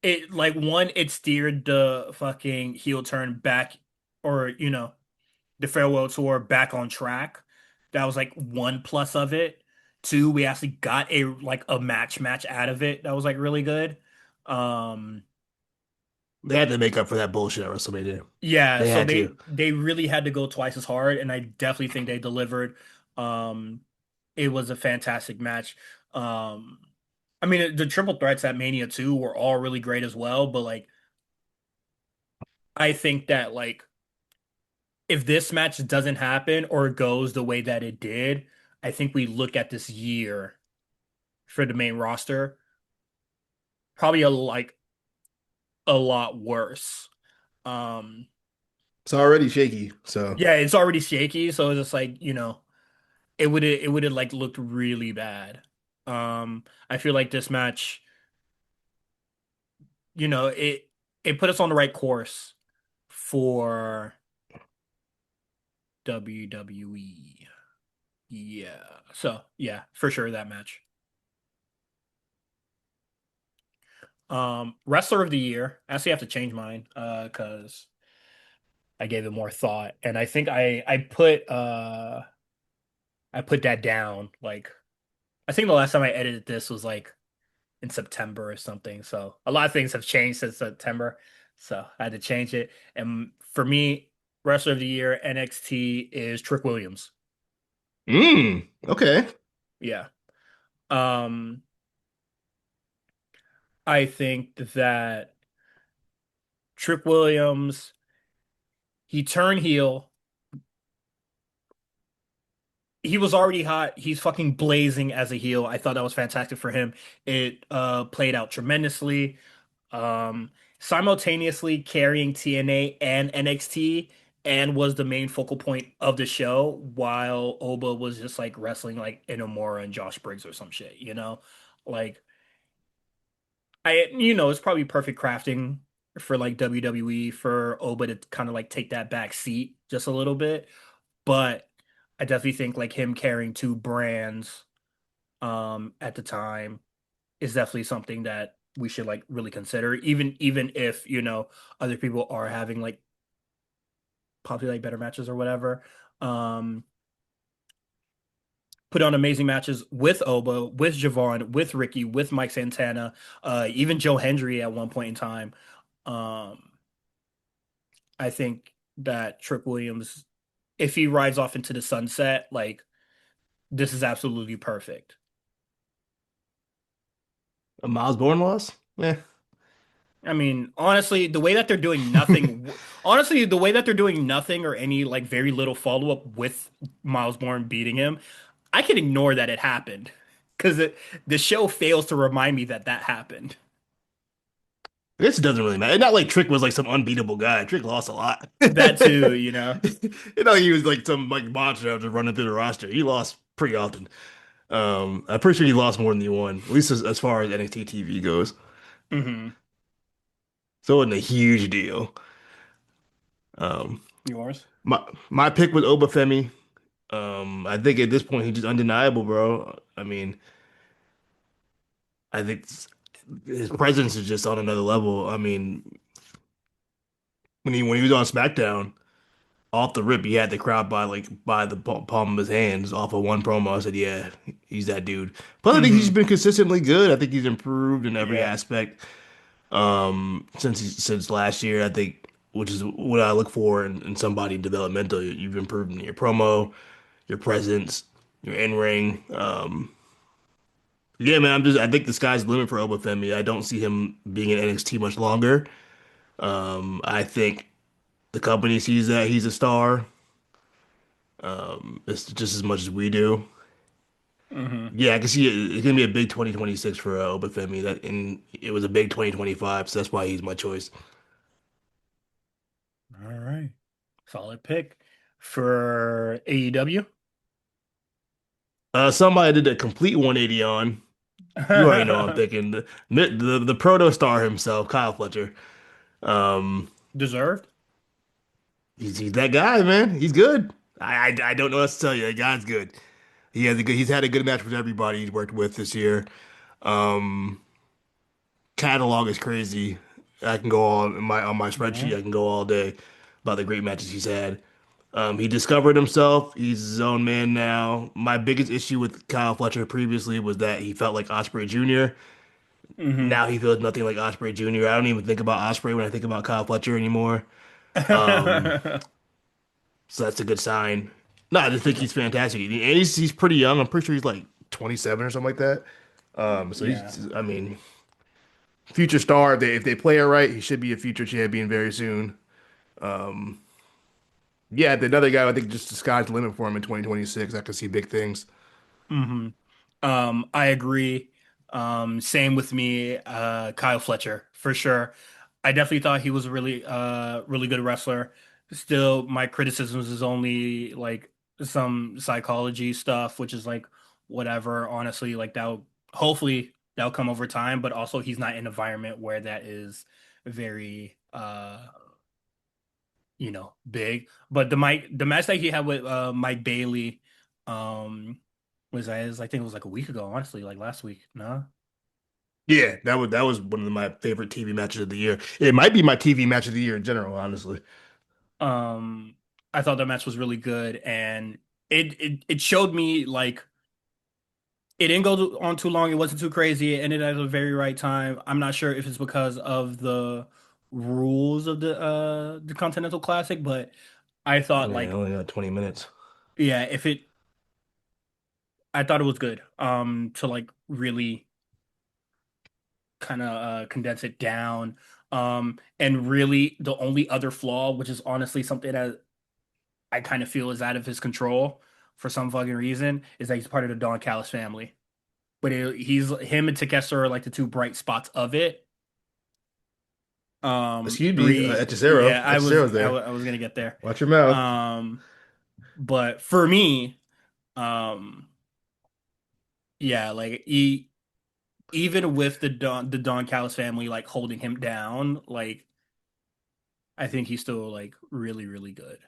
It like one, it steered the fucking heel turn back, or the farewell tour back on track. That was like one plus of it. Two, we actually got a like a match out of it that was like really good. Um They had to make up for that bullshit at WrestleMania. yeah, They so had to. they really had to go twice as hard, and I definitely think they delivered. Um it was a fantastic match. Um I mean the triple threats at Mania 2 were all really great as well, but like I think that like if this match doesn't happen or goes the way that it did, I think we look at this year for the main roster probably a lot worse. Um, It's already shaky, so yeah, it's already shaky, so it's just like, it would have like looked really bad. I feel like this match, it put us on the right course for WWE. Yeah. So, yeah, for sure that match. Wrestler of the year. I actually have to change mine, because I gave it more thought, and I think I put that down. Like I think the last time I edited this was like in September or something. So a lot of things have changed since September. So I had to change it. And for me, wrestler of the year NXT is Trick Williams. okay. Yeah. Um, I think that Trick Williams, he turned heel. He was already hot. He's fucking blazing as a heel. I thought that was fantastic for him. It played out tremendously. Simultaneously carrying TNA and NXT and was the main focal point of the show while Oba was just like wrestling like Inamura and Josh Briggs or some shit, you know? Like it's probably perfect crafting for like WWE for Oba to kind of like take that back seat just a little bit. But I definitely think like him carrying two brands at the time is definitely something that we should like really consider, even if other people are having like probably like better matches or whatever. Um Put on amazing matches with Oba, with Javon, with Ricky, with Mike Santana, even Joe Hendry at one point in time. Um I think that Trick Williams, if he rides off into the sunset, like this is absolutely perfect. A Miles Bourne loss? Yeah. I mean, honestly, the way that they're doing nothing, honestly, the way that they're doing nothing or any like very little follow-up with Miles Bourne beating him, I can ignore that it happened because the show fails to remind me that that happened. I guess it doesn't really matter. It's not like Trick was like some unbeatable guy. Trick lost a lot. That too. He was like some like monster just running through the roster. He lost pretty often. I'm pretty sure he lost more than he won, at least as far as NXT TV goes. hmm So it wasn't a huge deal. Um, Yours? my pick was Obafemi. I think at this point he's just undeniable, bro. I mean, I think his presence is just on another level. I mean, when he was on SmackDown. off the rip, he had the crowd by the palm of his hands off of one promo. I said, "Yeah, he's that dude." Plus, I think he's Hmm. been consistently good. I think he's improved in every Yeah. aspect since last year. I think, which is what I look for in somebody developmental. You've improved in your promo, your presence, your in ring. Yeah, man. I think the sky's the limit for Obafemi. I don't see him being in NXT much longer. I think the company sees that he's a star. It's just as much as we do. Hmm. Yeah, I can see it. It's gonna be a big 2026 for Obafemi. That and it was a big 2025, so that's why he's my choice. All right. Solid pick for AEW. Somebody did a complete 180 on. You already know I'm picking the proto star himself, Kyle Fletcher. Um, Deserved. he's that guy, man. He's good. I don't know what to tell you. That guy's good. He's had a good match with everybody he's worked with this year. Um, Catalog is crazy. I can go all in my on my Yeah. spreadsheet. I can go all day about the great matches he's had. He discovered himself. He's his own man now. My biggest issue with Kyle Fletcher previously was that he felt like Osprey Jr. Hmm. Now he feels nothing like Osprey Jr. I don't even think about Osprey when I think about Kyle Fletcher anymore. Um, so that's a good sign. No, I just think he's fantastic. And he's pretty young. I'm pretty sure he's like 27 or something like that. So Yeah. he's, I mean, future star. If they play it right, he should be a future champion very soon. Yeah, the other guy, I think just the sky's the limit for him in 2026. I could see big things. Hmm. I agree. Same with me, Kyle Fletcher, for sure. I definitely thought he was a really good wrestler. Still, my criticisms is only like some psychology stuff, which is like whatever, honestly, like hopefully that'll come over time, but also he's not in an environment where that is very big. But the match that he had with Mike Bailey, um, I think it was like a week ago, honestly, like last week. No, Yeah, that was one of my favorite TV matches of the year. It might be my TV match of the year in general, honestly. um, I thought that match was really good, and it showed me like it didn't go on too long. It wasn't too crazy. It ended at a very right time. I'm not sure if it's because of the rules of the Continental Classic, but I thought Yeah, like only got 20 minutes. yeah, if it I thought it was good. To like really kind of condense it down. And really the only other flaw, which is honestly something that I kind of feel is out of his control for some fucking reason, is that he's part of the Don Callis family. But he's him and Takeshita are like the two bright spots of it. Excuse me, Three, Echicero. yeah, Echicero's there. I was gonna get there. Watch your mouth. Um, but for me, um, yeah, like even with the Don Callis family like holding him down, like I think he's still like really good.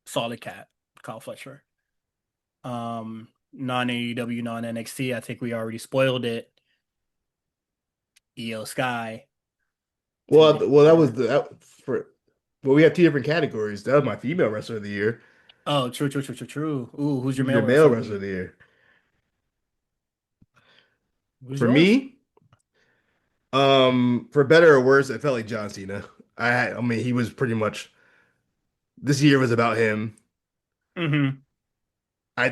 Solid cat, Kyle Fletcher. Non AEW, non NXT. I think we already spoiled it. EO Sky Well, that was for. the that, for. Well, we have two different categories. That was my female wrestler of the year. Oh, true. Ooh, who's your Who's male your male wrestler of the wrestler of year? the year? Who's For yours? me, for better or worse, I felt like John Cena. I mean, he was pretty much this year was about him. Mm-hmm. I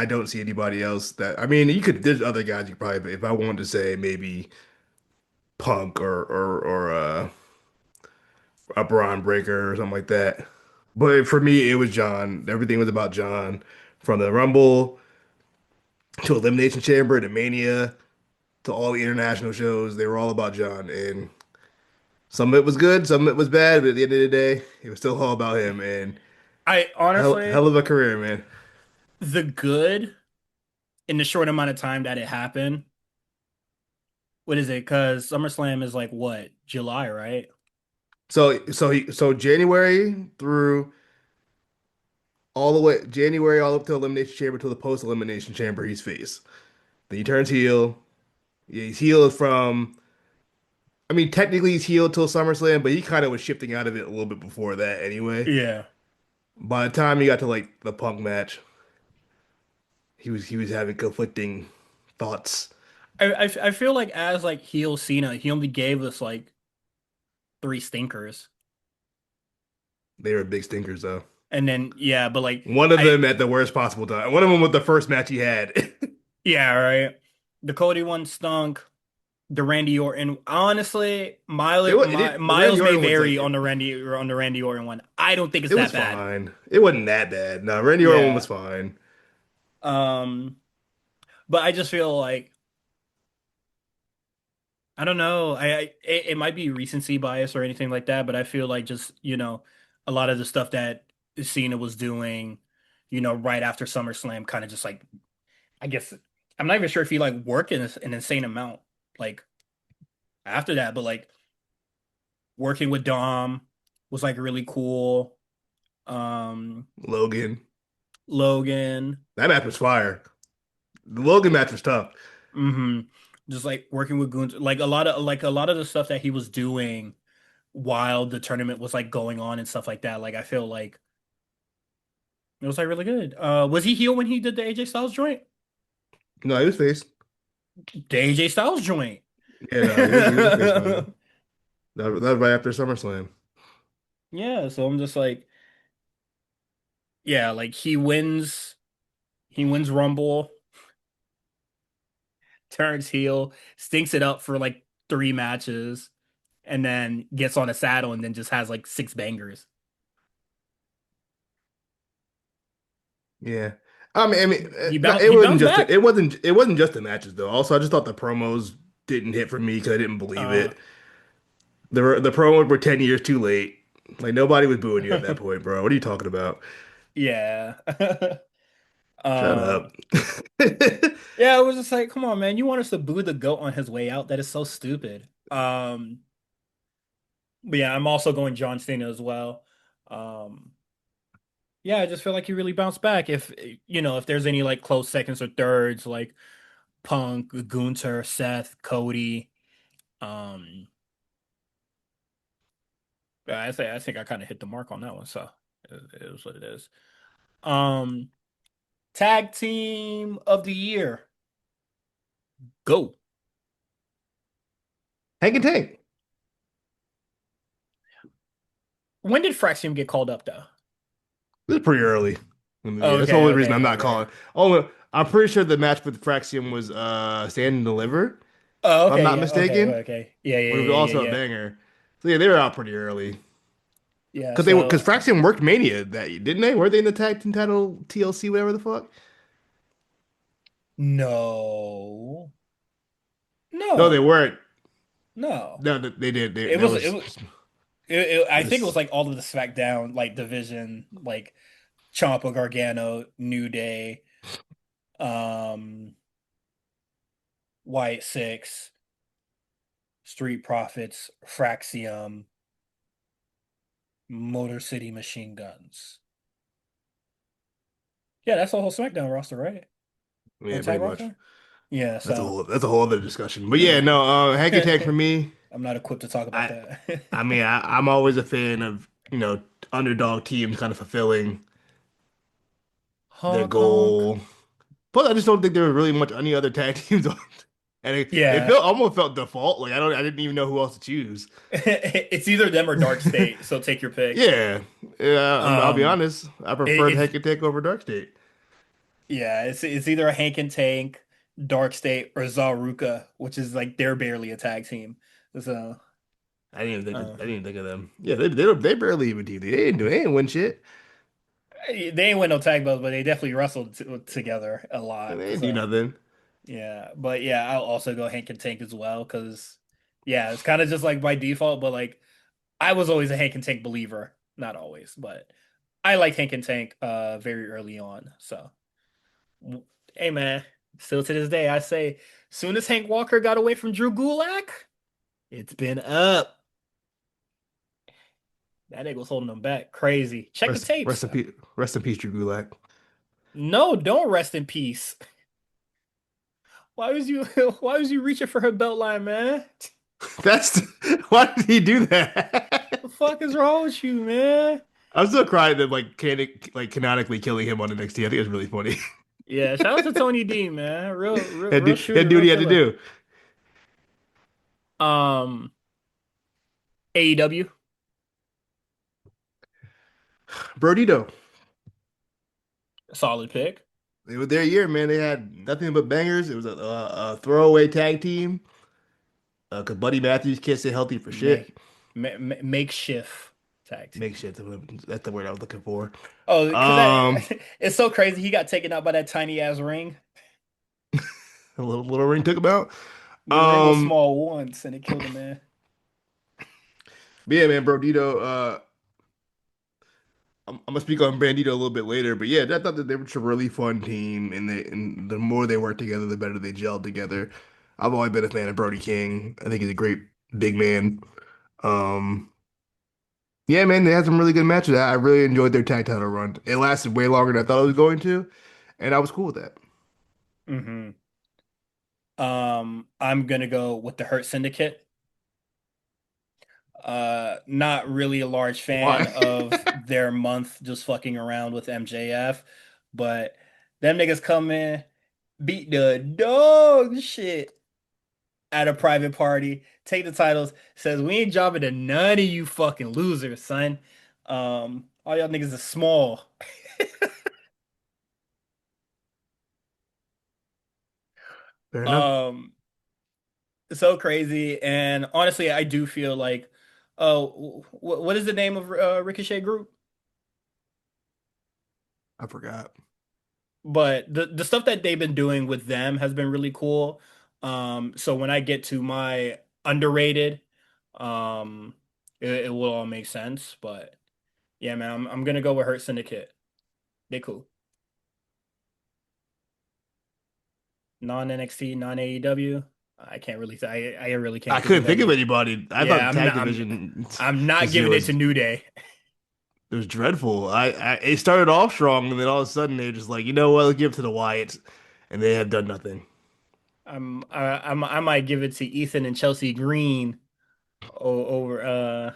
don't see anybody else that. I mean, you could. There's other guys you could probably. If I wanted to say maybe Punk or a Braun Breaker or something like that. But for me, it was John. Everything was about John, from the Rumble to Elimination Chamber to Mania to all the international shows. They were all about John, and some of it was good, some of it was bad. But at the end of the day, it was still all about him. And I hell honestly, of a career, man. the good in the short amount of time that it happened. What is it? Because SummerSlam is like what, July, right? So January through all the way January all up to Elimination Chamber to the post Elimination Chamber, he's face. Then he turns heel. Yeah, he's heel from I mean, technically he's healed till SummerSlam, but he kind of was shifting out of it a little bit before that anyway. Yeah. By the time he got to like the Punk match, he was having conflicting thoughts. I feel like as like heel Cena, he only gave us like three stinkers. They were big stinkers though. And then yeah, but like One of I them at the worst possible time. One of them was the first match he had. yeah, right. The Cody one stunk. The Randy Orton, honestly, The Randy miles may Orton one's vary like on the Randy Orton one. I don't think it's it was that bad. fine. It wasn't that bad. No, Randy Orton one was Yeah. fine. Um, but I just feel like I don't know. It might be recency bias or anything like that, but I feel like just, a lot of the stuff that Cena was doing, right after SummerSlam kind of just like I guess I'm not even sure if he like worked in an insane amount like after that, but like working with Dom was like really cool. Um, Logan. Logan, That match was fire. The Logan match was tough. hmm just like working with Gunther, like a lot of the stuff that he was doing while the tournament was like going on and stuff like that. Like I feel like it was like really good. Was he heel when he did the AJ Styles joint? No, he was face. The AJ Styles joint. Yeah, no, he was a face one. That was right after SummerSlam. Yeah, so I'm just like, yeah, like he wins Rumble, turns heel, stinks it up for like three matches, and then gets on a saddle and then just has like six bangers. Yeah. I mean, it He wasn't bounced just back. it wasn't just the matches though. Also, I just thought the promos didn't hit for me because I didn't believe Uh, it. The promos were 10 years too late. Like nobody was booing you at that point, bro. What are you talking about? yeah. Shut up. Um, yeah, it was just like, come on, man, you want us to boo the goat on his way out? That is so stupid. But yeah, I'm also going John Cena as well. Um, yeah, I just feel like he really bounced back. If there's any like close seconds or thirds, like Punk, Gunther, Seth, Cody, um, yeah, I think I kind of hit the mark on that one. So it is what it is. Um, Tag Team of the Year, go. Hank and Tank. When did Fraxium get called up though? This is pretty early in the year. That's the Okay, only reason I'm okay, not okay. calling. Oh, I'm pretty sure the match with Fraxium was Stand and Deliver, Oh, if I'm okay, not yeah, okay, mistaken. okay. Yeah, yeah, But it was yeah, yeah, also a yeah. banger. So yeah, they were out pretty early. Yeah, Because so Fraxium worked Mania that didn't they? Were they in the tag team title TLC, whatever the fuck? no. No, they No. weren't. No. No, they did. It That was was I think it was this. like all of the SmackDown like division, like Ciampa, Gargano, New Day, um, White Six, Street Profits, Fraxium, Motor City Machine Guns. Yeah, that's the whole SmackDown roster, right? Or Yeah, pretty tag much. roster? Yeah, so That's a whole other discussion. But yeah, no, Hank and Tank for me. I'm not equipped to talk about I I that. mean, I'm always a fan of, underdog teams kind of fulfilling their Honk honk. goal. But I just don't think there was really much any other tag teams on. And it Yeah. felt almost felt default. Like I didn't even know who else to choose. It's either them or Dark State, so take your pick. Yeah. Yeah, I'll be Um, honest. I preferred it's Hank and Tank over Dark State. yeah, it's either a Hank and Tank, Dark State, or Zaruka, which is like they're barely a tag team. So uh, I didn't even think of them. Yeah, they barely even TV. They didn't win shit. they ain't win no tag belts, but they definitely wrestled together a They lot. didn't do So nothing. yeah, but yeah, I'll also go Hank and Tank as well because yeah, it's kind of just like by default. But like I was always a Hank and Tank believer, not always, but I like Hank and Tank very early on. So hey man, still to this day, I say soon as Hank Walker got away from Drew Gulak. It's been up. That nigga was holding them back. Crazy. Check the tapes. Rest in peace, Drew Gulak. No, don't rest in peace. Why was you why was you reaching for her belt line, man? That's why did he do that? The fuck is wrong with you, man? I'm still crying that like canonically killing him on NXT. I think it's really funny. Yeah, shout out to Tony D, man. Real Had shooter, do what real he had to killer. do. Um, AEW, Brodito. solid pick. It was their year, man. They had nothing but bangers. It was a throwaway tag team. 'Cause Buddy Matthews can't stay healthy for shit. Makeshift tag team. Makeshift. That's the word I was looking for. Oh, because Um, it's so crazy. He got taken out by that tiny ass ring. a little ring took him out. The ring was Um, small once, and it killed a man. but yeah, man, Brodito. I'm gonna speak on Bandito a little bit later, but yeah, I thought that they were just a really fun team, and the more they work together, the better they gel together. I've always been a fan of Brody King. I think he's a great big man. Um, yeah, man, they had some really good matches. I really enjoyed their tag title run. It lasted way longer than I thought it was going to, and I was cool with that. Hmm. I'm gonna go with the Hurt Syndicate. Not really a large fan Why? of their month just fucking around with MJF, but them niggas come in, beat the dog shit at a private party, take the titles, says we ain't jobbing to none of you fucking losers, son. All y'all niggas are small. Fair enough. Um, so crazy, and honestly, I do feel like, oh, what is the name of Ricochet Group? I forgot. But the stuff that they've been doing with them has been really cool. So when I get to my underrated, um, it will all make sense. But yeah, man, I'm gonna go with Hurt Syndicate. They cool. Non NXT, non AEW. I can't really I really I can't think couldn't of think of any. anybody. I thought Yeah, the tag division I'm not this year giving it to New Day. was dreadful. It started off strong, and then all of a sudden they're just like, you know what? Let's give it to the Wyatts, and they have done nothing. I might give it to Ethan and Chelsea Green over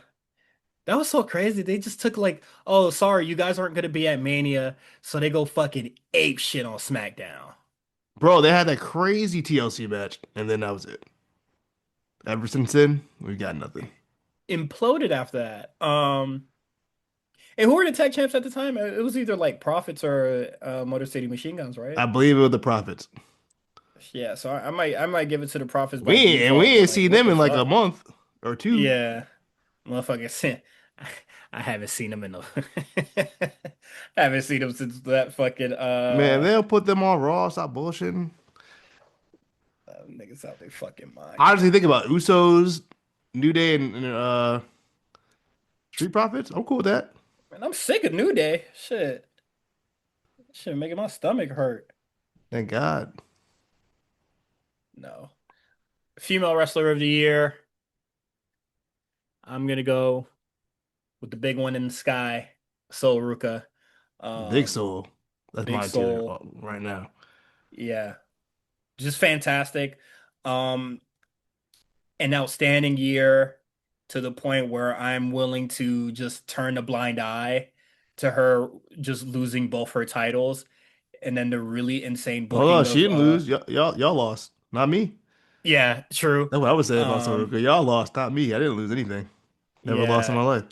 that was so crazy. They just took like, oh, sorry, you guys aren't gonna be at Mania, so they go fucking ape shit on SmackDown. Bro, they had that crazy TLC match, and then that was it. Ever since then, we got nothing. Imploded after that. And who were the tag champs at the time? It was either like Profits or Motor City Machine Guns, right? I believe it was the Profits. Yeah, so I might give it to the Profits by We default, but ain't like, seen what them the in like a fuck? month or two. Yeah, motherfucker. I haven't seen them in the. I haven't seen them since that fucking Man, they'll put them on Raw. Stop bullshitting. niggas out their fucking mind, Honestly, man. think about Usos, New Day, and Street Profits. I'm cool with that. Man, I'm sick of New Day. Shit making my stomach hurt. Thank God. No. Female wrestler of the year. I'm gonna go with the big one in the sky, Sol Ruka. Big Um, Soul. That's Big my tier Soul. right now. Yeah. Just fantastic. Um, an outstanding year to the point where I'm willing to just turn a blind eye to her just losing both her titles and then the really insane Hold on, booking she of didn't lose. Y'all lost. Not me. yeah, true. That's what I would say about Um Soroka. Y'all lost, not me. I didn't lose anything. Never lost in yeah, my life.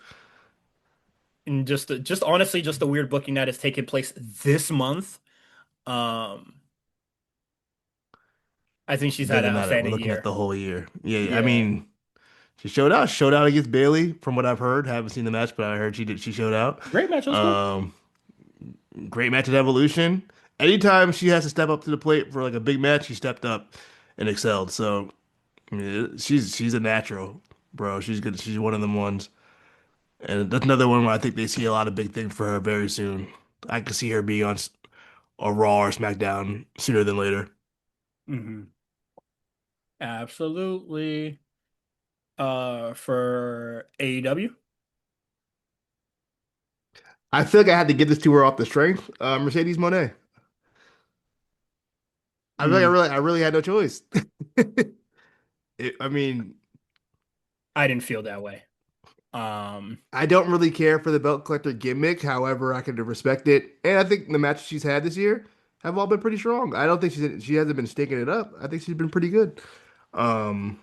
and just honestly just the weird booking that has taken place this month. Um I think she's It had doesn't an matter. We're outstanding looking at year. the whole year. Yeah, I Yeah. mean, she showed out against Bailey, from what I've heard. Haven't seen the match, but I heard she showed out. Great match, it was cool. Um, Great match at Evolution. Anytime she has to step up to the plate for like a big match, she stepped up and excelled. So yeah, she's a natural, bro. She's good. She's one of them ones. And that's another one where I think they see a lot of big things for her very soon. I could see her being on a Raw or SmackDown sooner than later. Hmm. Absolutely. For AEW. I feel like I had to get this to her off the strength. Mercedes Moné. I feel like Mm. I really had no choice. I mean, I didn't feel that way. Um, I don't really care for the belt collector gimmick. However, I can respect it, and I think the matches she's had this year have all been pretty strong. I don't think she hasn't been stinking it up. I think she's been pretty good. Um,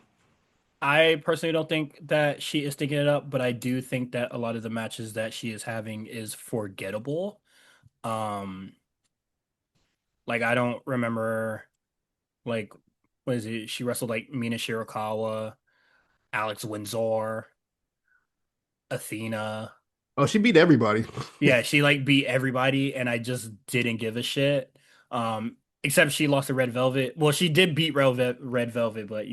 I personally don't think that she is sticking it up, but I do think that a lot of the matches that she is having is forgettable. Um, like I don't remember like what is it? She wrestled like Mina Shirakawa, Alex Windsor, Athena. oh, she beat everybody. Yeah, she like beat everybody, and I just didn't give a shit. Except she lost to Red Velvet. Well, she did beat Red Velvet, but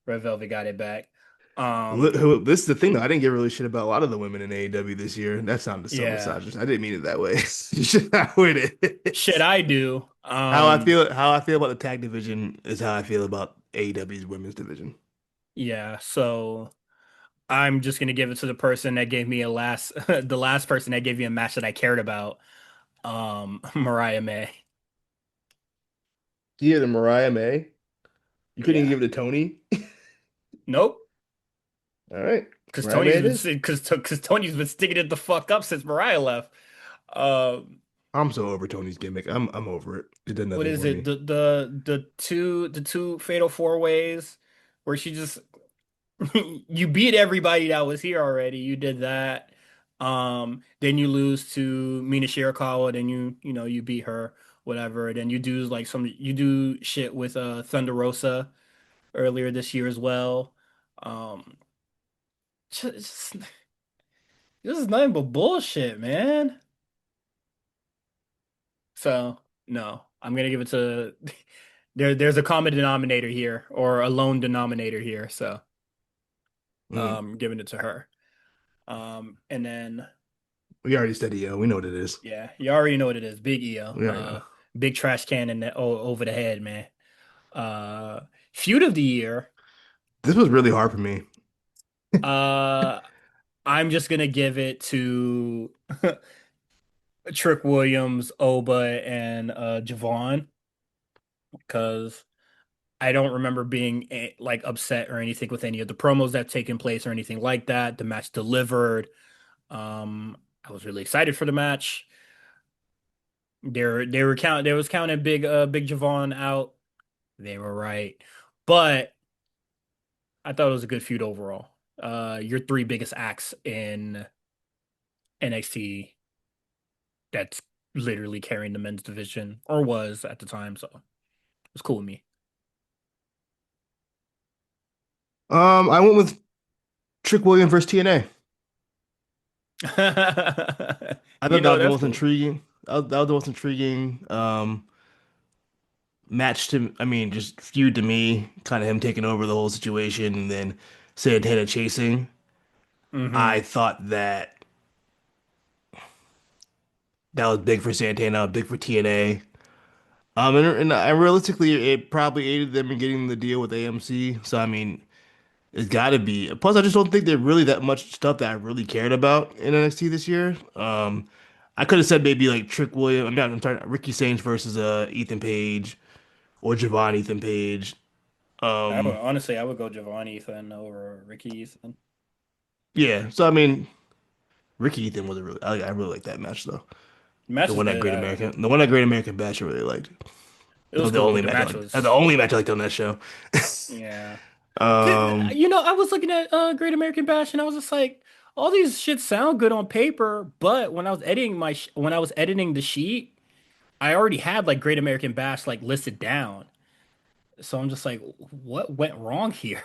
Red Velvet got it back. Um, This is the thing though. I didn't give really shit about a lot of the women in AEW this year. That sounded so yeah, misogynist. I didn't mean it that way. It's just how it shit, is. I do. How I feel about the tag division is how I feel about AEW's women's division. Yeah, so I'm just gonna give it to the person that gave me a last, the last person that gave me a match that I cared about. Mariah May. Yeah, the Mariah May. You couldn't even Yeah. give it to Tony. Nope. All right, Because Mariah May Tony's it is. been because Tony's been sticking it the fuck up since Mariah left. Um, I'm so over Tony's gimmick. I'm over it. It did what nothing is for it? me. The two fatal four ways where she just you beat everybody that was here already. You did that. Then you lose to Mina Shirakawa, then you beat her, whatever. Then you do shit with Thunder Rosa earlier this year as well. Um, just, this is nothing but bullshit, man. So no, I'm gonna give it to there's a common denominator here or a lone denominator here, so Mm. giving it to her. And then We already said EO. We know what it is. yeah, you already know what it is. Big EO. We already know. Big trash can over the head, man. Uh Feud of the year. This was really hard for me. Uh I'm just gonna give it to Trick Williams, Oba, and Javon because I don't remember being like upset or anything with any of the promos that have taken place or anything like that. The match delivered. I was really excited for the match. They was counting Big Javon out. They were right. But I thought it was a good feud overall. Your three biggest acts in NXT that's literally carrying the men's division or was at the time, so it was cool with me. I went with Trick Williams versus TNA. I thought that was the That's most cool. intriguing. That was the most intriguing match to. I mean, just feud to me. Kind of him taking over the whole situation and then Santana chasing. Hmm. I thought that was big for Santana, big for TNA. And I realistically, it probably aided them in getting the deal with AMC. So I mean, it's got to be. Plus, I just don't think there's really that much stuff that I really cared about in NXT this year. I could have said maybe like Trick Williams. I'm sorry, Ricky Sainz versus Ethan Page or Javon Ethan Page. Um, I would go Giovanni Ethan over Ricky Ethan. yeah. So I mean, Ricky Ethan was a really. I really like that match though. The match The is one at good. Great American, the one at Great American Bash, I really liked. It That was was the cool, only but the match I match liked. That's the was only match I liked on that show. yeah. Um, I was looking at Great American Bash and I was just like, all these shit sound good on paper, but when I was editing the sheet, I already had like Great American Bash like listed down. So I'm just like, what went wrong here?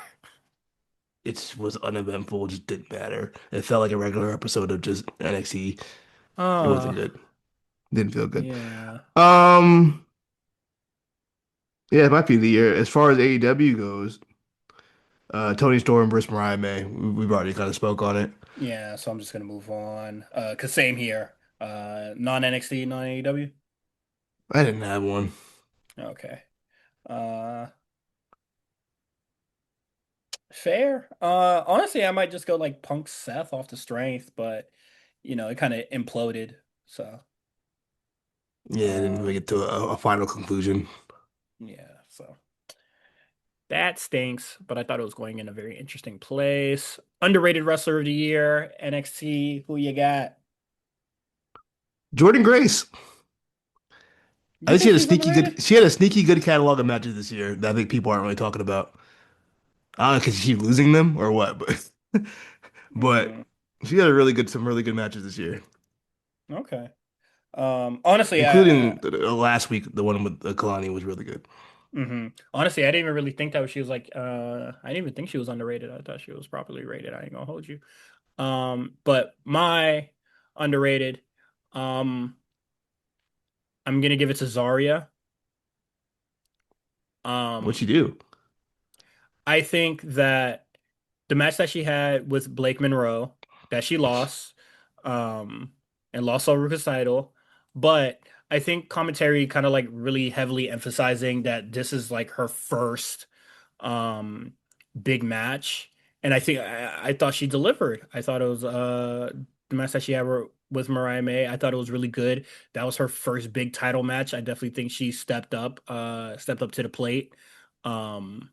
it was uneventful. It just didn't matter. It felt like a regular episode of just NXT. It wasn't Uh, good. Didn't feel good. yeah. Um, yeah, it might be the year. As far as AEW goes, Tony Storm versus Mariah May. We've already kind of spoke on it. Yeah, so I'm just gonna move on. 'Cause same here. Non NXT, non AEW. I didn't have one. Okay. Uh, Fair. Honestly, I might just go like Punk Seth off the strength, but it kind of imploded. So, Yeah, I didn't uh, really get to a final conclusion. yeah. So That stinks, but I thought it was going in a very interesting place. Underrated wrestler of the year, NXT. Who you got? Jordan Grace. I You think she think had a she's sneaky underrated? good. She had a sneaky good catalog of matches this year that I think people aren't really talking about. I don't know because she losing them or what, but but Hmm. she had a really good some really good matches this year, Okay. Honestly, including last week the one with Kalani was really good. honestly, I didn't even really think that she was like I didn't even think she was underrated. I thought she was properly rated. I ain't gonna hold you. But my underrated, um, I'm gonna give it to Zarya. What'd she Um, do? I think that the match that she had with Blake Monroe, that she lost, um, and lost Ulrika's title, but I think commentary kind of like really heavily emphasizing that this is like her first um big match, and I thought she delivered. I thought it was the match that she had with Mariah May. I thought it was really good. That was her first big title match. I definitely think she stepped up to the plate. Um,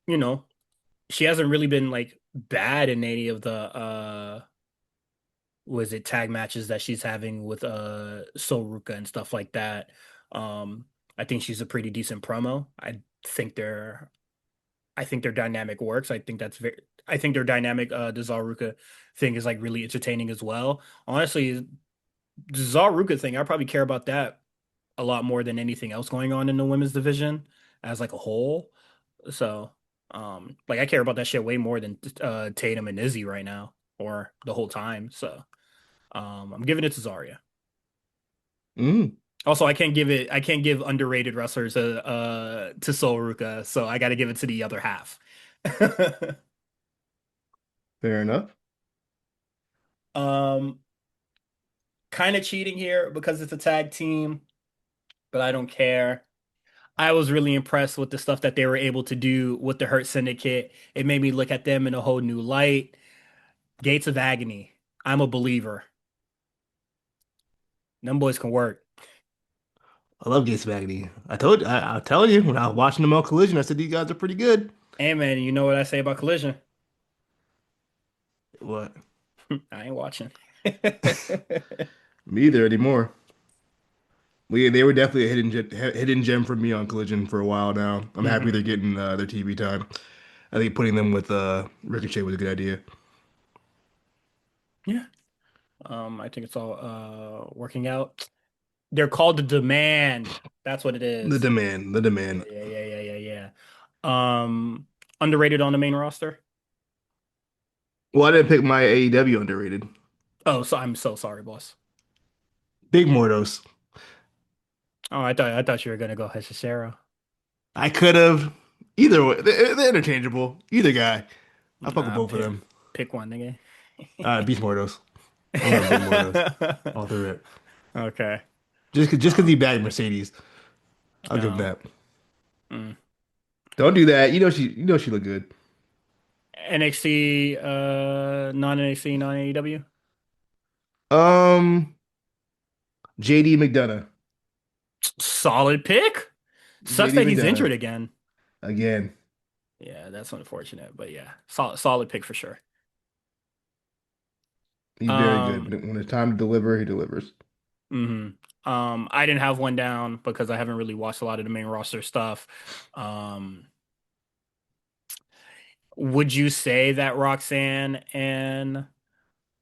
you know, she hasn't really been like bad in any of the was it tag matches that she's having with Soruka and stuff like that. Um, I think she's a pretty decent promo. Think they're I think their dynamic works. I think their dynamic the Zaruka thing is like really entertaining as well. Honestly, the Zaruka thing, I probably care about that a lot more than anything else going on in the women's division as like a whole. So, like I care about that shit way more than Tatum and Izzy right now or the whole time. So, I'm giving it to Zarya. Mm, Also, I can't give underrated wrestlers to Sol Ruka, so I got to give it to the other half. fair enough. Um, kind of cheating here because it's a tag team, but I don't care. I was really impressed with the stuff that they were able to do with the Hurt Syndicate. It made me look at them in a whole new light. Gates of Agony. I'm a believer. Them boys can work. I love Gates Magny. I tell you when I was watching them on Collision, I said these guys are pretty good. Hey man, you know what I say about Collision? What? I ain't watching. Me either anymore. They were definitely a hidden gem for me on Collision for a while now. I'm happy they're Hmm. getting their TV time. I think putting them with Ricochet was a good idea. Yeah. I think it's all working out. They're called the Demand. That's what it The is. demand, the Yeah, demand. yeah, yeah, yeah, yeah, yeah. Underrated on the main roster. Well, I didn't pick my AEW underrated. Oh, so I'm so sorry, boss. Big Mortos. Oh, I thought you were gonna go Hechicero. I could have either way. They're interchangeable. Either guy. I fuck with Nah, both of them. pick one, nigga. Beast Mortos. I'm going Big Mortos. All through it. Okay. Just cause Uh, he bagged Mercedes. I'll give him no. that. Mm. Don't do that. You know she look good. NXT, non-NXT, non-AEW. Um, JD McDonough. Solid pick. Sucks JD that he's McDonough injured again. again. Yeah, that's unfortunate, but yeah, solid pick for sure. He's very good. Um, When it's time to deliver, he delivers. mhm. I didn't have one down because I haven't really watched a lot of the main roster stuff. Um, would you say that Roxanne and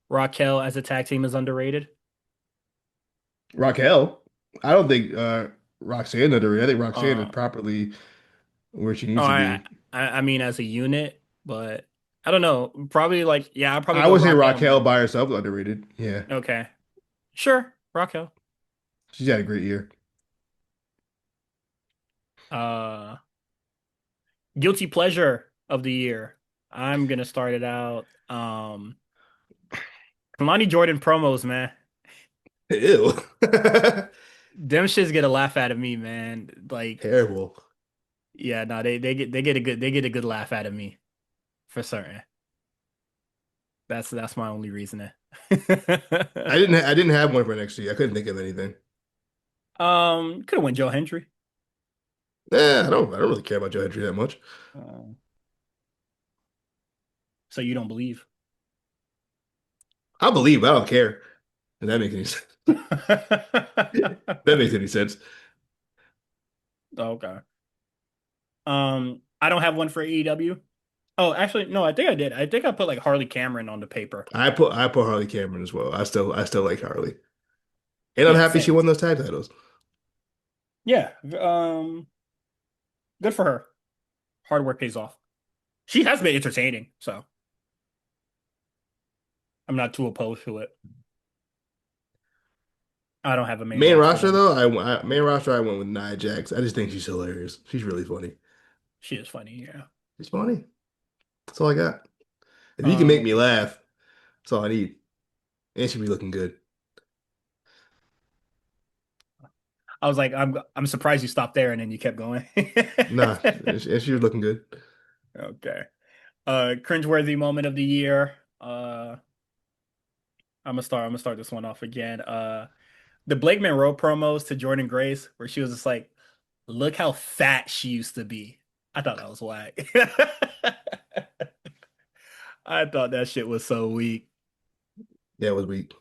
Raquel as a tag team is underrated? Raquel. I don't think Roxanne underrated. I think Roxanne is Uh, properly where she oh, needs to be. I mean as a unit, but I don't know. Probably like yeah, I'll probably I go would say Raquel Raquel more. by herself is underrated. Yeah, Okay, sure, Raquel. she's had a great year. Uh, guilty pleasure of the year. I'm gonna start it out. Kalani Jordan promos, man. Ew. Them shits get a laugh out of me, man. Like, Terrible. yeah, no, they get a good laugh out of me for certain. That's my only reasoning. I didn't have one for next year. I couldn't think of anything. Could have went Joe Hendry. I don't really care about Joe Hetry that much. Uh, so you don't believe? I believe, but I don't care. If that makes any sense. That makes any sense. Okay. I don't have one for AEW. Oh, actually, no, I think I did. I think I put like Harley Cameron on the paper. I put Harley Cameron as well. I still like Harley. And I'm Yeah, happy she same. won those tag titles. Yeah. Good for her. Hard work pays off. She has been entertaining, so I'm not too opposed to it. I don't have a main Main roster roster one. though, main roster I went with Nia Jax. I just think she's hilarious. She's really funny. She is funny, yeah. She's funny. That's all I got. If you can make Um, me laugh, that's all I need. And she be looking good. I was like, I'm surprised you stopped there and then you kept going. Nah, and she was looking good. Okay. Cringeworthy moment of the year. I'm gonna start this one off again. The Blake Monroe promos to Jordan Grace, where she was just like, "Look how fat she used to be." I thought that was whack. I thought that shit was so weak. Yeah, it was weak.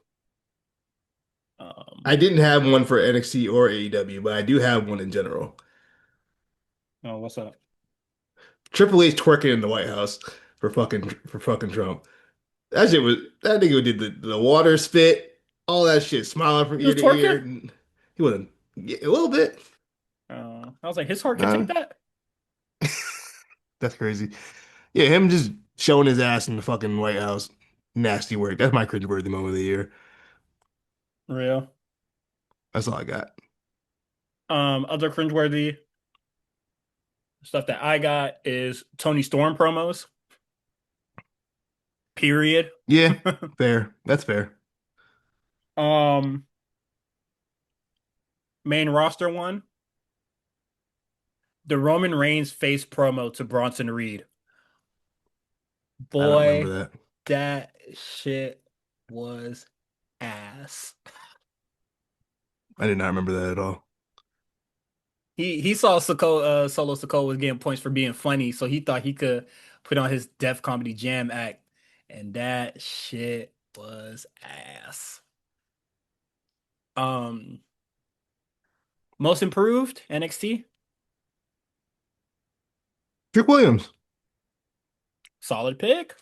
Um, I didn't have one for NXT or AEW, but I do have one in general. oh, what's up? Triple H twerking in the White House for fucking Trump. That nigga did the water spit, all that shit, smiling from He ear was to ear. twerking. And he wasn't, yeah, a little bit. I was like, his heart could Uh, take that. that's crazy. Yeah, him just showing his ass in the fucking White House. Nasty work. That's my cringeworthy moment of the year. Real. That's all I got. Other cringeworthy stuff that I got is Tony Storm promos. Period. Yeah, fair. That's fair. Um, Main roster one, the Roman Reigns face promo to Bronson Reed. I don't remember Boy, that. that shit was ass. I did not remember that at all. He saw Solo Sikoa was getting points for being funny, so he thought he could put on his Def Comedy Jam act, and that shit was ass. Um, Most improved NXT, Trick Williams. solid pick.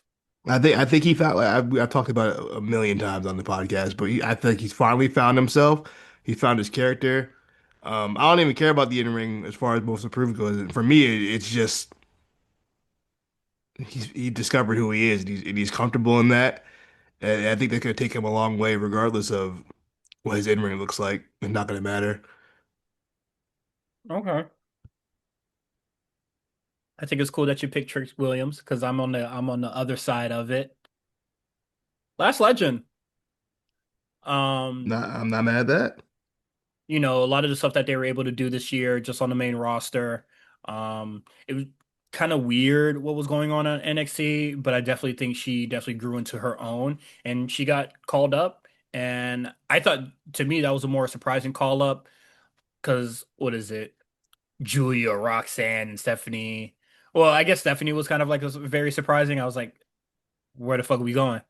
I think he found like I've talked about it a million times on the podcast, but I think he's finally found himself. He found his character. I don't even care about the in ring as far as most improved goes. For me, it's just he discovered who he is, and he's comfortable in that. And I think that could take him a long way, regardless of what his in ring looks like. It's not going to matter. Okay. I think it's cool that you picked Trick Williams because I'm on the other side of it. Last Legend. Um, I'm not mad at that. a lot of the stuff that they were able to do this year just on the main roster. It was kind of weird what was going on NXT, but I definitely think she definitely grew into her own and she got called up. And I thought to me that was a more surprising call up because what is it? Julia, Roxanne, and Stephanie. Well, I guess Stephanie was kind of like very surprising. I was like, where the fuck are we going?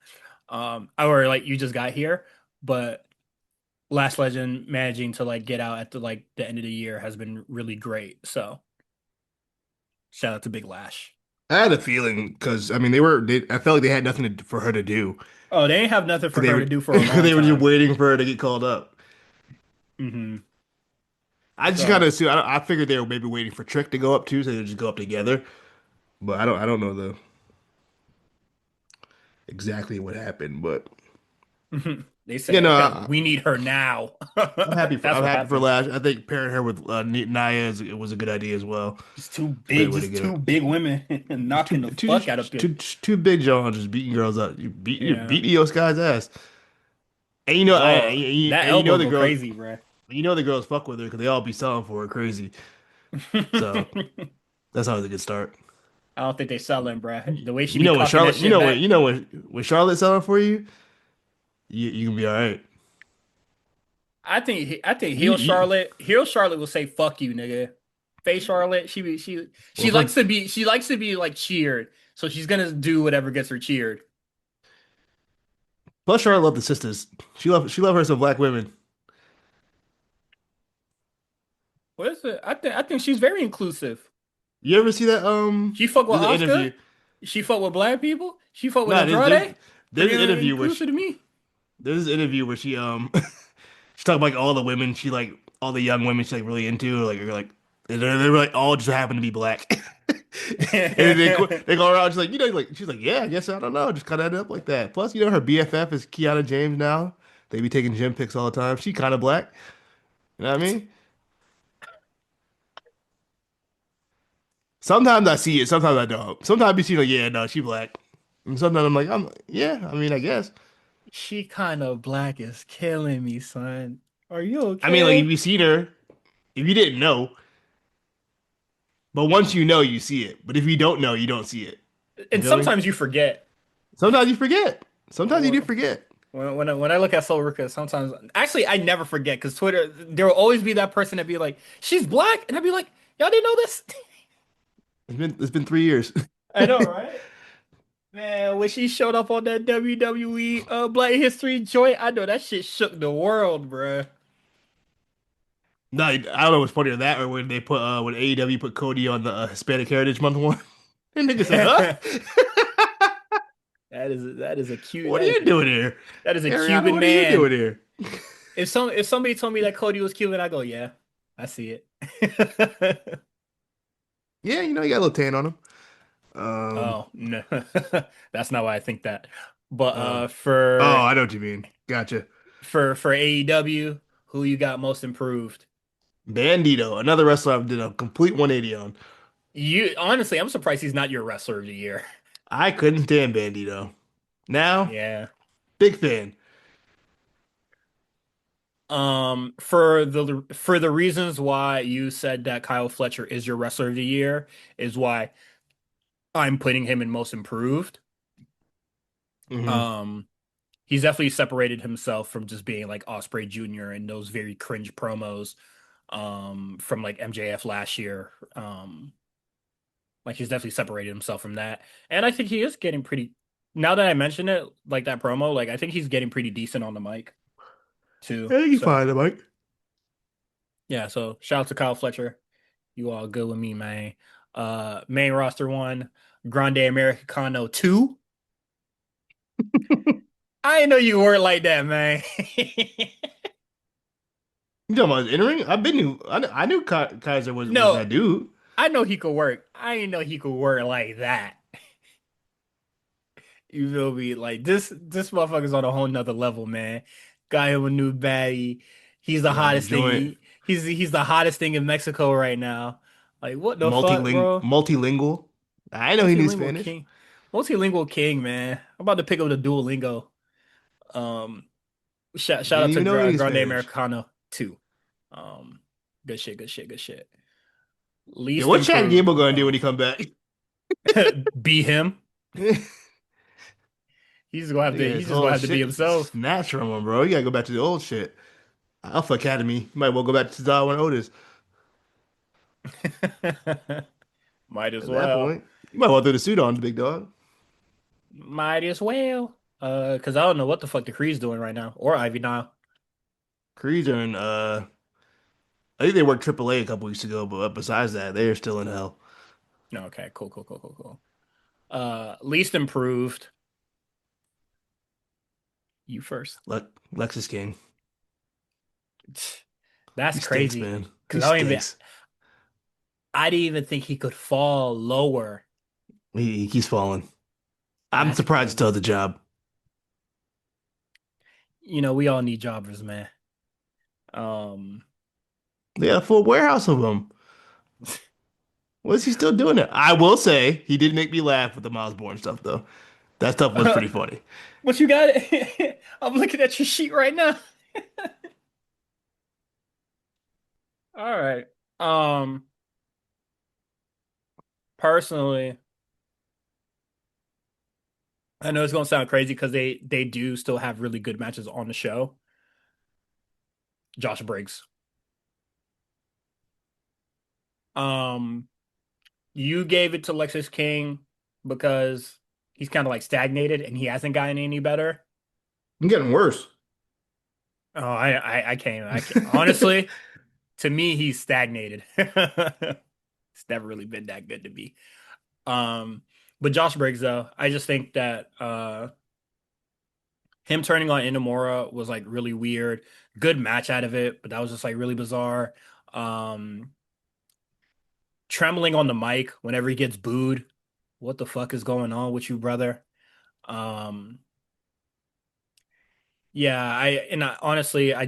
Or like you just got here, but Last Legend managing to like get out at the end of the year has been really great. So shout out to Big Lash. I had a feeling because I mean I felt like they had nothing for her to do Oh, they ain't have nothing because for they her were to do for a because long they were just time. waiting for her to get called up. Hmm. I just kind So of assumed I figured they were maybe waiting for Trick to go up too, so they would just go up together. But I don't know the exactly what happened. But they yeah, no, said we need her now. I'm happy for That's I'm what happy for happened. Lash. I think pairing her with Nia it was a good idea as well. Just two It's a great big, way to just get her. two big women and Just knocking the fuck out of people. two big Johns just beating girls up. You Yeah, beat Io Sky's ass, and bro, that you know elbow the go girls crazy, bro. the girls fuck with her because they all be selling for her crazy. So that's always a good start. I don't think they selling, bro. The way she You be know when cocking that Charlotte, shit back. when Charlotte's selling for you, you can be all right. I think You heel Charlotte will say fuck you, nigga. Face Charlotte. Well, She likes to be like cheered. So she's gonna do whatever gets her cheered. plus Charlotte loved the sisters. She loved her some black women. What is it? I think she's very inclusive. You ever see that? She fuck with There's an Oscar. interview. She fuck with black people. She fuck with No, there's Andrade. there's Pretty an interview where inclusive to me. there's an interview where she talked about like all the women she like all the young women she's like really into like they were like all just happen to be black. And then they go around she's like she's like yeah I guess I don't know just kind of ended up like that. Plus her BFF is Kiana James now. They be taking gym pics all the time. She kind of black. You know what I mean? Sometimes I see it. Sometimes I don't. Sometimes you see like yeah no she black. And sometimes I'm like yeah I mean I guess. She kind of black is killing me, son. Are you I mean like if okay? you seen her if you didn't know. But once you know, you see it. But if you don't know, you don't see it. You And feel me? sometimes you forget. Sometimes you forget. Sometimes you do When forget. when I look at Soul Ruka, sometimes actually I never forget because Twitter there will always be that person that be like, she's black, and I'd be like, y'all didn't know this? It's been 3 years. I know, right? Man, when she showed up on that WWE Black History joint, I know that shit shook the world, bruh. No, I don't know what's funnier that or when they put when AEW put Cody on the Hispanic Heritage Month one. And nigga said, "Huh? That is a cute What are you doing here, that is a Ariana? Cuban What are you man. doing here?" If somebody told me that Cody was Cuban, I go, yeah, I see it. Yeah, you got a little tan on him. Oh no, that's not why I think that. But Um, oh, for I know what you mean. Gotcha. for AEW, who you got most improved? Bandito, another wrestler I did a complete 180 on. You honestly, I'm surprised he's not your wrestler of the year. I couldn't stand Bandito. Now, Yeah. big fan. For the reasons why you said that Kyle Fletcher is your wrestler of the year is why I'm putting him in most improved. Hmm. Um, he's definitely separated himself from just being like Osprey Jr. and those very cringe promos, from like MJF last year. Like he's definitely separated himself from that, and I think he is getting pretty. Now that I mention it, like that promo, like I think he's getting pretty decent on the mic too. I think he's So fine, Mike. yeah, so shout out to Kyle Fletcher. You all good with me, man. Main roster one, Grande Americano 2. I didn't know you were like that, man. You talking about his entering? I've been knew I knew Kaiser was No, that dude. I know he could work. I didn't know he could work like that. You feel me? Like this motherfucker's on a whole nother level, man. Got him a new baddie. He's the He got a new hottest thing. joint, He's the hottest thing in Mexico right now. Like what the fuck, bro? multilingual. I know he knew Multilingual Spanish. king. Multilingual king, man. I'm about to pick up the Duolingo. Um, shout Didn't out to even know any Grande Spanish. Americano too. Um, good shit, good shit, good shit. Yeah, Least what Chad improved. Gable gonna do when Oh, he come back? be him. Nigga, He's his just gonna whole have to be shit himself. snatched from him, bro. You gotta go back to the old shit. Alpha Academy. You might well go back to Zawa and Otis. Might as At that well. point, you might well throw the suit on, big dog. Might as well. Because I don't know what the fuck the Creed's doing right now, or Ivy now. Creeds are in. I think they worked AAA a couple weeks ago, but besides that, they are still in hell. No, okay, cool, cool, cool, cool, cool. Least improved. You first. Lexus King. That's He stinks, crazy. man. He Because stinks. I didn't even think he could fall lower. He keeps falling. I'm That's surprised he still crazy. has the job. We all need jobbers, man. Um, They got a full warehouse of them. What is he still doing it? I will say he did make me laugh with the Miles Bourne stuff though. That stuff was pretty funny. what you got? I'm looking at your sheet right now. All right. Um, Personally, I know it's gonna sound crazy because they do still have really good matches on the show. Josh Briggs. Um, you gave it to Lexus King because he's kind of like stagnated and he hasn't gotten any better. I'm getting worse. Oh, I can't. Honestly, to me, he's stagnated. It's never really been that good to me. Um, but Josh Briggs, though, I just think that him turning on Inamura was like really weird. Good match out of it, but that was just like really bizarre. Um, Trembling on the mic whenever he gets booed. What the fuck is going on with you, brother? Um, yeah, honestly, I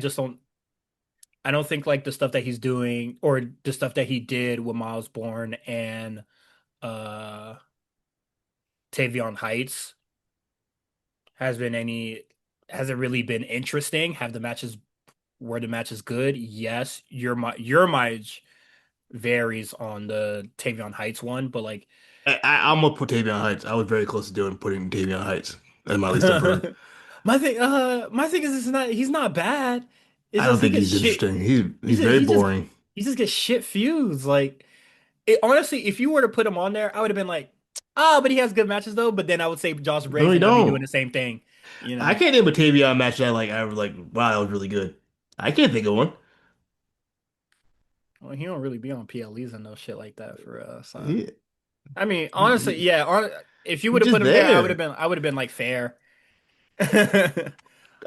don't think like the stuff that he's doing or the stuff that he did with Miles Bourne and uh Tavion Heights has been any hasn't really been interesting. Have the matches where the match is good? Yes, your mileage varies on the Tavion Heights one, but like I'm gonna put Tavion Heights. I was very close to putting Tavion Heights as my least improved. my thing is he's not bad. It's I don't just he think gets he's shit. interesting. He's Just, very boring. he just gets shit fused. Like honestly, if you were to put him on there, I would have been like, ah, but he has good matches though. But then I would say Josh No, Briggs, he and they'll be doing don't. the same thing, you I know. can't name a Tavion match that I was like, wow, that was really good. I can't think of one. Well, he don't really be on PLEs and no shit like that for so. He, I mean, he, honestly, he- yeah. If you he's would have just put him there, there. I would have been like fair.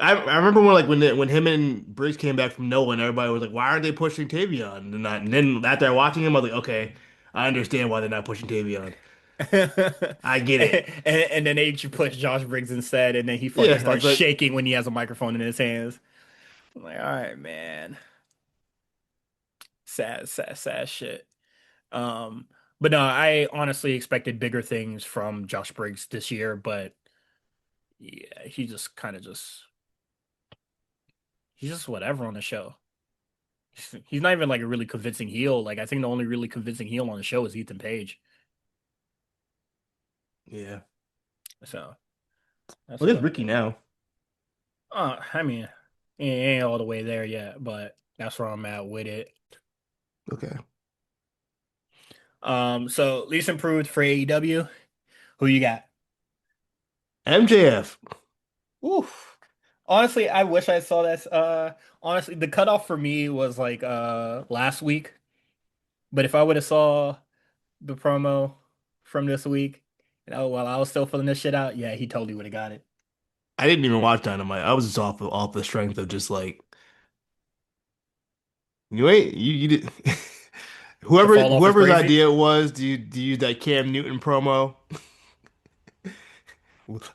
I remember when when him and Briggs came back from nowhere and everybody was like, why aren't they pushing Tavion? And then after watching him, I was like, okay, I understand why they're not pushing Tavion. and, I get it. and then they push Josh Briggs instead, and then he fucking Yeah, I was starts like, shaking when he has a microphone in his hands. I'm like, all right, man. Sad shit. Um, but no, I honestly expected bigger things from Josh Briggs this year, but yeah, he's just whatever on the show. He's not even like a really convincing heel. Like I think the only really convincing heel on the show is Ethan Page. yeah. So that's Well, there's about Ricky it. now. I mean, it ain't all the way there yet, but that's where I'm at with it. Okay. So least improved for AEW. Who you got? MJF. Oof. Honestly, I wish I saw that. Honestly, the cutoff for me was like last week. But if I would have saw the promo from this week, while I was still filling this shit out, yeah, he totally would have got it. I didn't even watch Dynamite. I was just off the strength of just like you did The fall off is whoever's crazy. idea it was to use that Cam Newton promo.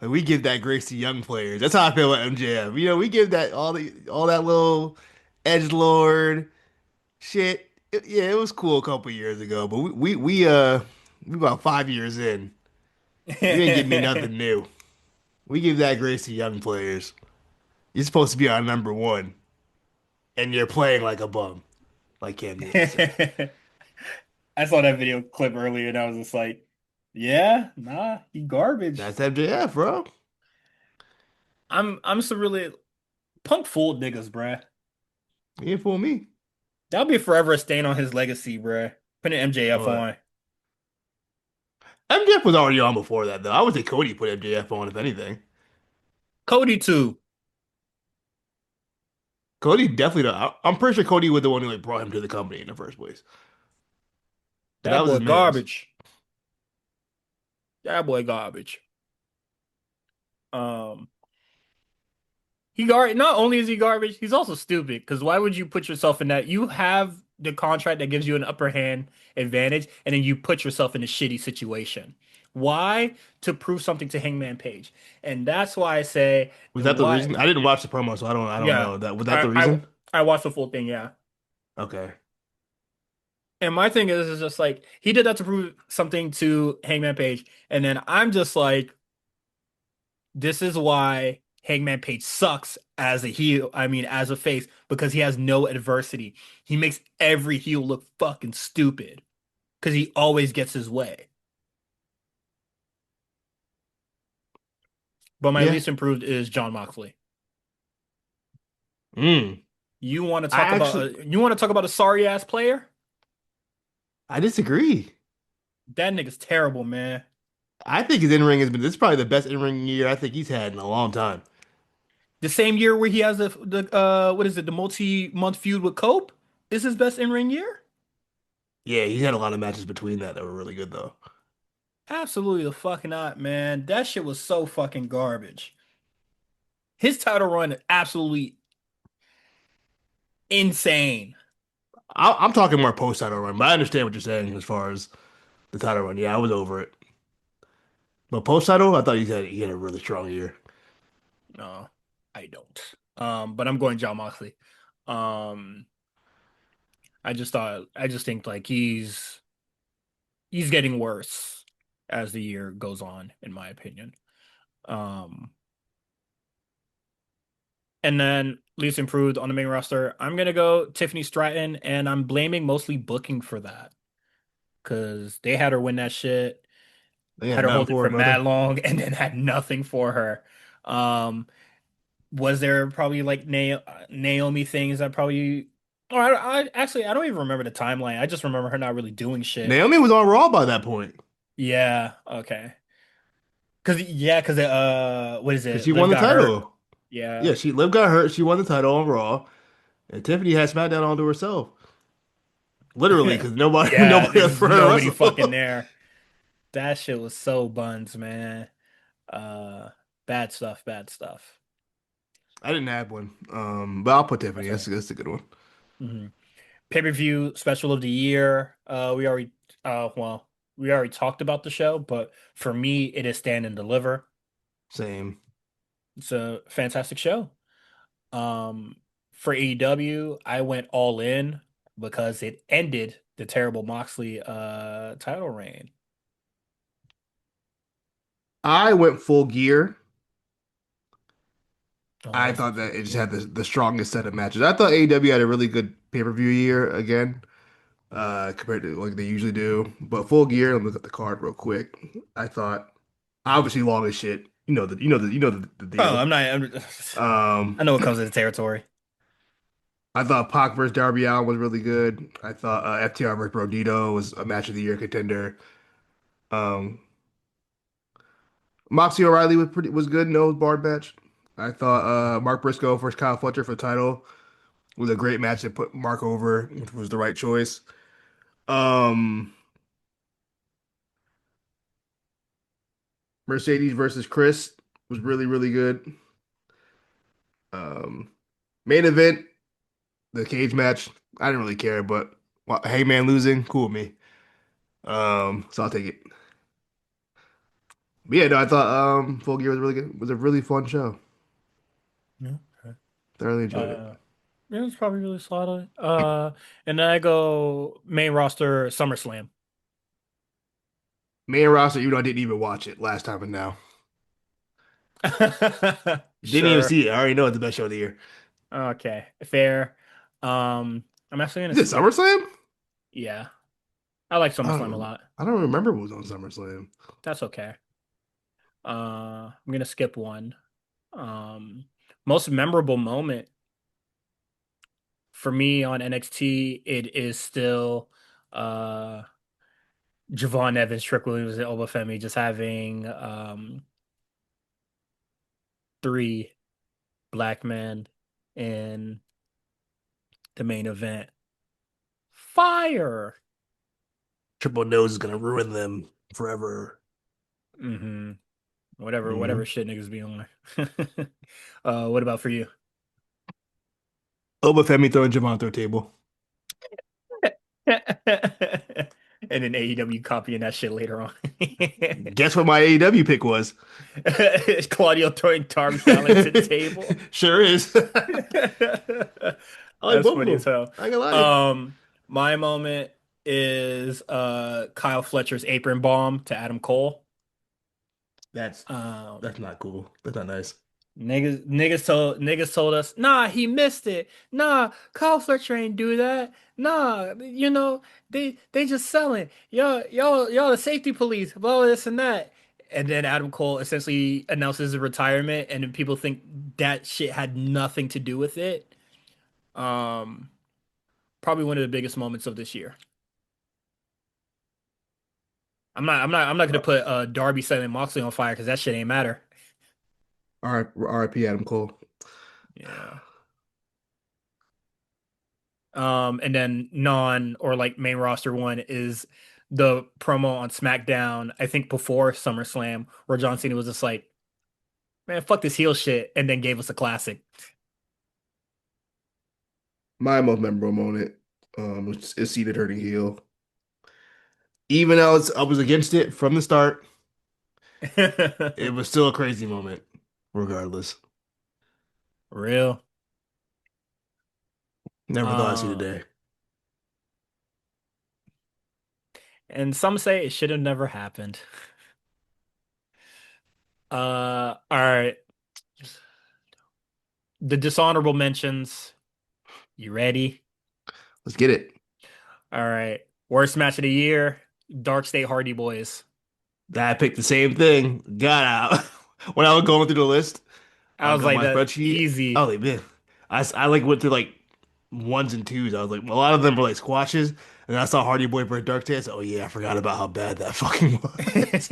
We give that grace to young players. That's how I feel about MJF. We give that all that little edgelord shit. Yeah, it was cool a couple years ago, but we about 5 years in. You ain't give me nothing new. We give that grace to young players. You're supposed to be our number one, and you're playing like a bum, like Cam Newton said. I saw that video clip earlier and I was just like, yeah, nah, he garbage. That's MJF, bro. I'm some really Punk fooled niggas, bruh. He ain't fool me. That'll be forever a stain on his legacy, bruh. Putting MJF What? on. MJF was already on before that, though. I would say Cody put MJF on, if anything. Cody too. Cody definitely. I'm pretty sure Cody was the one who brought him to the company in the first place. But that That was boy his man's. garbage. That boy garbage. Um, not only is he garbage, he's also stupid. Because why would you put yourself in that? You have the contract that gives you an upper hand advantage, and then you put yourself in a shitty situation. Why? To prove something to Hangman Page. And that's why I say, Was then that the why? reason? I didn't watch the promo, so I don't Yeah, know. That was that I the I reason? I watched the full thing. Yeah. Okay. And my thing is just like he did that to prove something to Hangman Page, and then I'm just like, this is why Hangman Page sucks as a heel. I mean, as a face, because he has no adversity. He makes every heel look fucking stupid because he always gets his way. But my Yeah. least improved is John Moxley. Mm. I actually You want to talk about a sorry ass player? I disagree. That nigga's terrible, man. I think his in-ring has been this is probably the best in-ring year I think he's had in a long time. The same year where he has the what is it, the multi-month feud with Cope is his best in-ring year? Yeah, he's had a lot of matches between that were really good though. Absolutely the fuck not, man. That shit was so fucking garbage. His title run is absolutely insane. I'm talking more post-title run, but I understand what you're saying as far as the title run. Yeah, I was over it. But post-title, I thought he had a really strong year. No, I don't. But I'm going John Moxley. Um, I just think like he's getting worse as the year goes on, in my opinion. Um, and then least improved on the main roster, I'm gonna go Tiffany Stratton, and I'm blaming mostly booking for that because they had her win that shit, They had had her nothing hold it for for him, brother. mad long, and then had nothing for her. Um, was there probably like Naomi things that probably? Oh, I don't even remember the timeline. I just remember her not really doing shit. Naomi was on Raw by that point Yeah, okay. Cause what is because it? she Liv won the got hurt. title. Yeah. Yeah, Liv got hurt. She won the title on Raw, and Tiffany had SmackDown all to herself, literally, because nobody Yeah, nobody else there's for her to nobody fucking wrestle. there. That shit was so buns, man. Uh, bad stuff, bad stuff. I didn't have one, but I'll put Tiffany. That's all right. That's a good one. Hmm. Pay-per-view special of the year. Well, we already talked about the show, but for me, it is Stand and Deliver. Same. It's a fantastic show. Um, for AEW, I went all in because it ended the terrible Moxley title reign. I went full gear. Oh, I was it thought full that it just had gear? the strongest set of matches. I thought AEW had a really good pay-per-view year again, compared to like they usually do. But full gear, let me look at the card real quick. I thought obviously long as shit. The Oh, deal. I Um, know what comes with the territory. I thought Pac versus Darby Allin was really good. I thought FTR versus Brodito was a match of the year contender. Um, Moxie O'Reilly was good. No barred match. I thought Mark Briscoe versus Kyle Fletcher for the title was a great match that put Mark over, which was the right choice. Um, Mercedes versus Chris was really, really good. Um, Main event, the cage match. I didn't really care, but Hangman losing, cool with me. So I'll take it. But yeah, no, I thought Full Gear was really good. It was a really fun show. Yeah. Okay. Thoroughly enjoyed it. Uh, it was probably really solid. And then I go main roster SummerSlam. Main roster, even though I didn't even watch it last time and now. Didn't even Sure. see it. I already know it's the best show of the year. Okay. Fair. I'm actually gonna Is it skip. SummerSlam? Yeah, I like I SummerSlam a don't. lot. I don't remember what was on SummerSlam. That's okay. I'm gonna skip one. Um, Most memorable moment for me on NXT, it is still uh Javon Evans, Trick Williams, and Obafemi just having three black men in the main event. Fire. Triple Nose is gonna ruin them forever. Hmm. Whatever Hmm. shit niggas be on. What about for you? Obafemi throwing Javon through a table. And then AEW copying that shit later on. Guess what my AEW pick was? Claudio throwing Darby Allin to the table. Sure is. I like That's both of funny as them. hell. I ain't gonna lie. Um, my moment is Kyle Fletcher's apron bomb to Adam Cole. That's Um, that's not cool. That's not nice. niggas told us, nah, he missed it. Nah, Kyle Fletcher ain't do that. Nah, they just selling. Y'all the safety police, blah, blah, this and that. And then Adam Cole essentially announces his retirement, and then people think that shit had nothing to do with it. Um, Probably one of the biggest moments of this year. I'm not gonna Uh, put Darby setting Moxley on fire because that shit ain't matter. R.I.P. Adam Cole. Yeah. And then non or like main roster one is the promo on SmackDown, I think before SummerSlam, where John Cena was just like, man, fuck this heel shit, and then gave us a classic. My most memorable moment is Cena turning heel. Even though I was against it from the start, it was still a crazy moment, regardless. Real. Never thought I'd see the Um, day. and some say it should have never happened. All right. The dishonorable mentions. You ready? Let's get it. All right. Worst match of the year, Dark State Hardy Boys. I picked the same thing. Got out. When I was going through the list, I was on like my that spreadsheet. Oh, easy. they been. I like went through like ones and twos. I was like, a lot of them were like squashes, and I saw Hardy Boy versus Dark Tales. Oh yeah, I forgot about how bad that fucking was.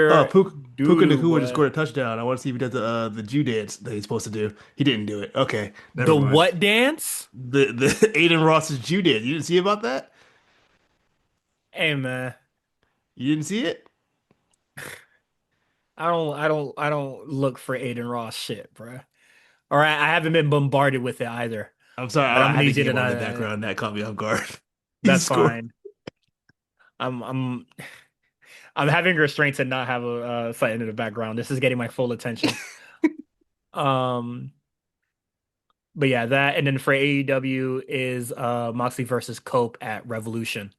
Oh, Pure Puka doo-doo, Nakua just boy. scored a touchdown. I want to see if he does the Jew dance that he's supposed to do. He didn't do it. Okay, never The mind. what dance? The Aiden Ross's Jew dance. You didn't see about that? Hey man, You didn't see it? I don't look for Aiden Ross shit, bruh. All right, I haven't been bombarded with it either, I'm sorry. but I'm I gonna had the need you to game on in not. the background. That caught me off guard. He That's scored. fine. I'm I'm having restraints and not have a sight in the background. This is getting my full attention. Um, but yeah, that and then for AEW is Moxley versus Cope at Revolution.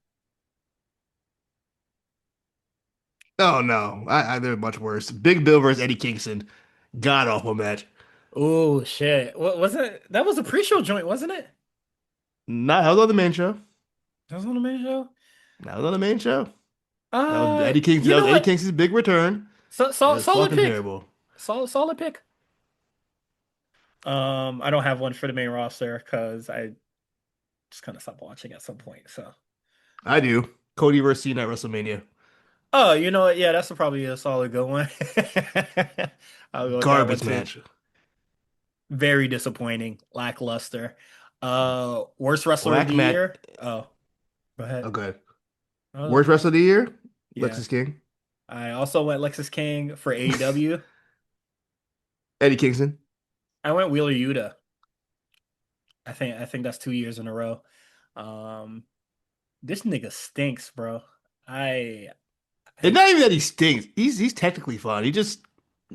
Oh no, they're much worse. Big Bill versus Eddie Kingston, god awful match. Oh shit. What was it? That was a pre-show joint, wasn't it? Not that was on the main show. That was on the main show. That was on the main show. That was Eddie Kingston. You That was know Eddie what? Kingston's big return. It was Solid fucking pick. terrible. Solid pick. I don't have one for the main roster because I just kind of stopped watching at some point. So, I do. Cody versus Cena at WrestleMania. oh, you know what? Yeah, that's probably a solid good one. I'll go with that one Garbage too. match. Very disappointing, lackluster. Worst wrestler of Whack the match. year. Oh, go ahead. Okay. Oh, Worst wrestler of the year? yeah. Lexus King. I also went Lexus King for AEW. Eddie Kingston. I went Wheeler Yuta. I think that's 2 years in a row. Um, this nigga stinks, bro. I It's I not even that he stinks. He's technically fine. He just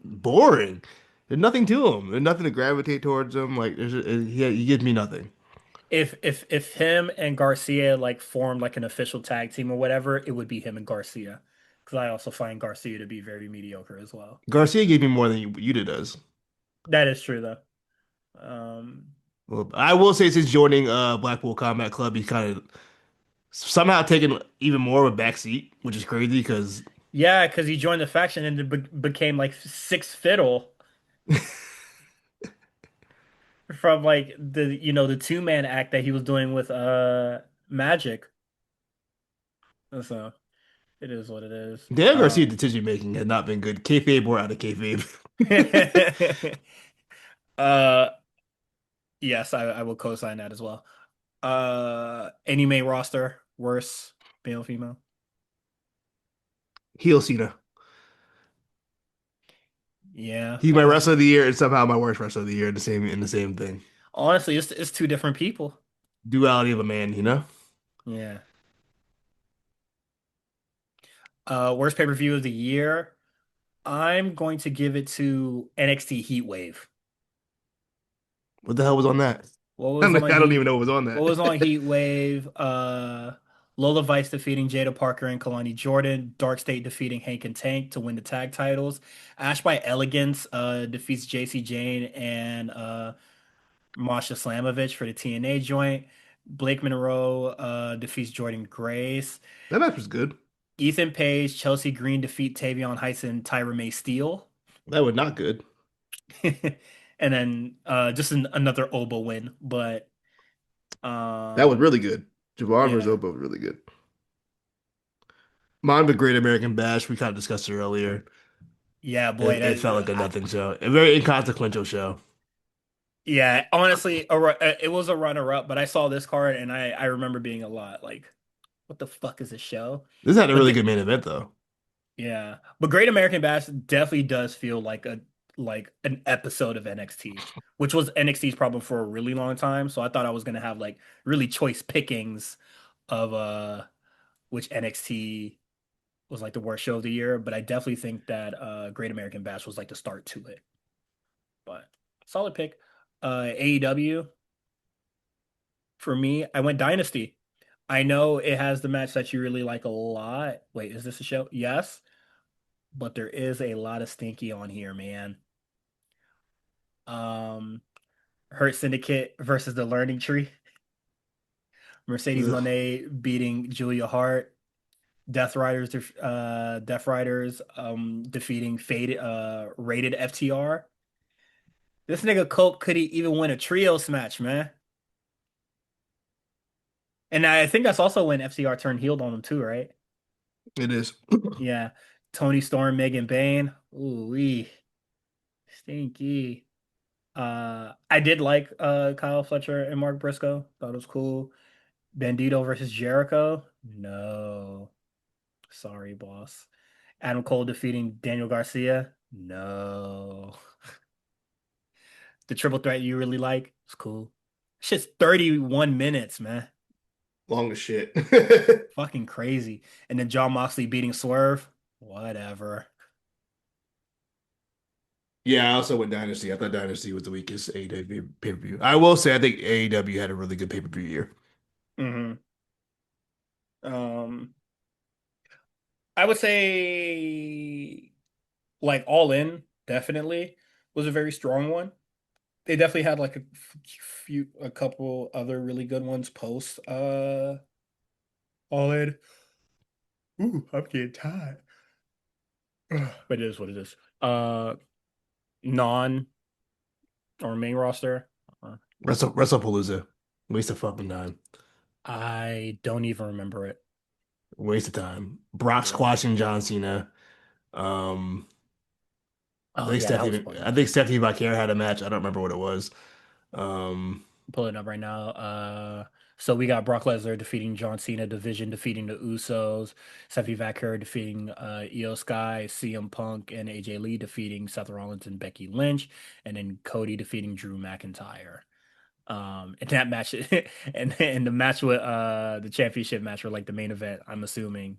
boring. There's nothing to him. There's nothing to gravitate towards him. Like he gives me nothing. if him and Garcia like formed like an official tag team or whatever, it would be him and Garcia. Because I also find Garcia to be very mediocre as well. Garcia gave me more than Yuta does. That is true though. Um, Well, I will say since joining Blackpool Combat Club, he's kind of somehow taken even more of a backseat, which is crazy because yeah, because he joined the faction and it became like sixth fiddle from like the two-man act that he was doing with Magic. So it is what it is. Daniel Garcia's decision making has not been good. Kayfabe or out of kayfabe. uh yes, I will co-sign that as well. Any main roster, worse, male, female. Heel Cena. Yeah, He's my wrestler of the year and somehow my worst wrestler of the year in the same thing. honestly, it's two different people. Duality of a man, you know? Yeah. Worst pay-per-view of the year. I'm going to give it to NXT Heat Wave. What the hell was on that? What I was on don't even Heat? know what was on What that. was on Heat Wave? Lola Vice defeating Jada Parker and Kalani Jordan. Dark State defeating Hank and Tank to win the tag titles. Ash by Elegance defeats JC Jane and Masha Slamovich for the TNA joint. Blake Monroe defeats Jordan Grace. That match was good. Ethan Page, Chelsea Green defeat Tavion Heights and Tyra May Steele. That was not good. And then just another Oba win. But That was um, really good. Javon versus yeah. Opa was really good. Mine, the Great American Bash. We kind of discussed it earlier. Yeah, boy, It felt that like a nothing show, a very inconsequential show. yeah, honestly, it was a runner-up, but I saw this card and I remember being a lot like, what the fuck is this show? This had a But really th good main event though. yeah, but Great American Bash definitely does feel like an episode of NXT, which was NXT's problem for a really long time. So I thought I was gonna have like really choice pickings of which NXT was like the worst show of the year, but I definitely think that Great American Bash was like the start to it. But solid pick. AEW for me, I went Dynasty. I know it has the match that you really like a lot. Wait, is this a show? Yes, but there is a lot of stinky on here, man. Um, Hurt Syndicate versus the Learning Tree. Mercedes Ugh. Moné beating Julia Hart. Death Riders defeating Faded rated FTR. This nigga Cope could he even win a trios match, man. And I think that's also when FTR turned healed on him too, right? It is. Yeah. Tony Storm, Megan Bayne. Ooh, wee. Stinky. I did like Kyle Fletcher and Mark Briscoe. Thought it was cool. Bandito versus Jericho. No. Sorry, boss. Adam Cole defeating Daniel Garcia. No. The triple threat you really like? It's cool. Shit's 31 minutes, man. Long as shit. Fucking crazy. And then John Moxley beating Swerve. Whatever. Yeah, I also went Dynasty. I thought Dynasty was the weakest AEW pay-per-view. I will say I think AEW had a really good pay-per-view year. hmm Um, I would say like All In definitely was a very strong one. They definitely had like a couple other really good ones post All In. Ooh, I'm getting tired. But it is what it is. Non or main roster. Uh, WrestlePalooza. Waste of fucking time. I don't even remember it. Waste of time. Brock Yeah. squashing John Cena. Um, Oh yeah, that was I pointless. think Stephanie Vaquer had a match. I don't remember what it was. Um, Pulling up right now. So we got Brock Lesnar defeating John Cena, Division defeating the Usos, Seth Vacker defeating Io Sky, CM Punk and AJ Lee defeating Seth Rollins and Becky Lynch, and then Cody defeating Drew McIntyre. And that match and the match with the championship match or like the main event, I'm assuming,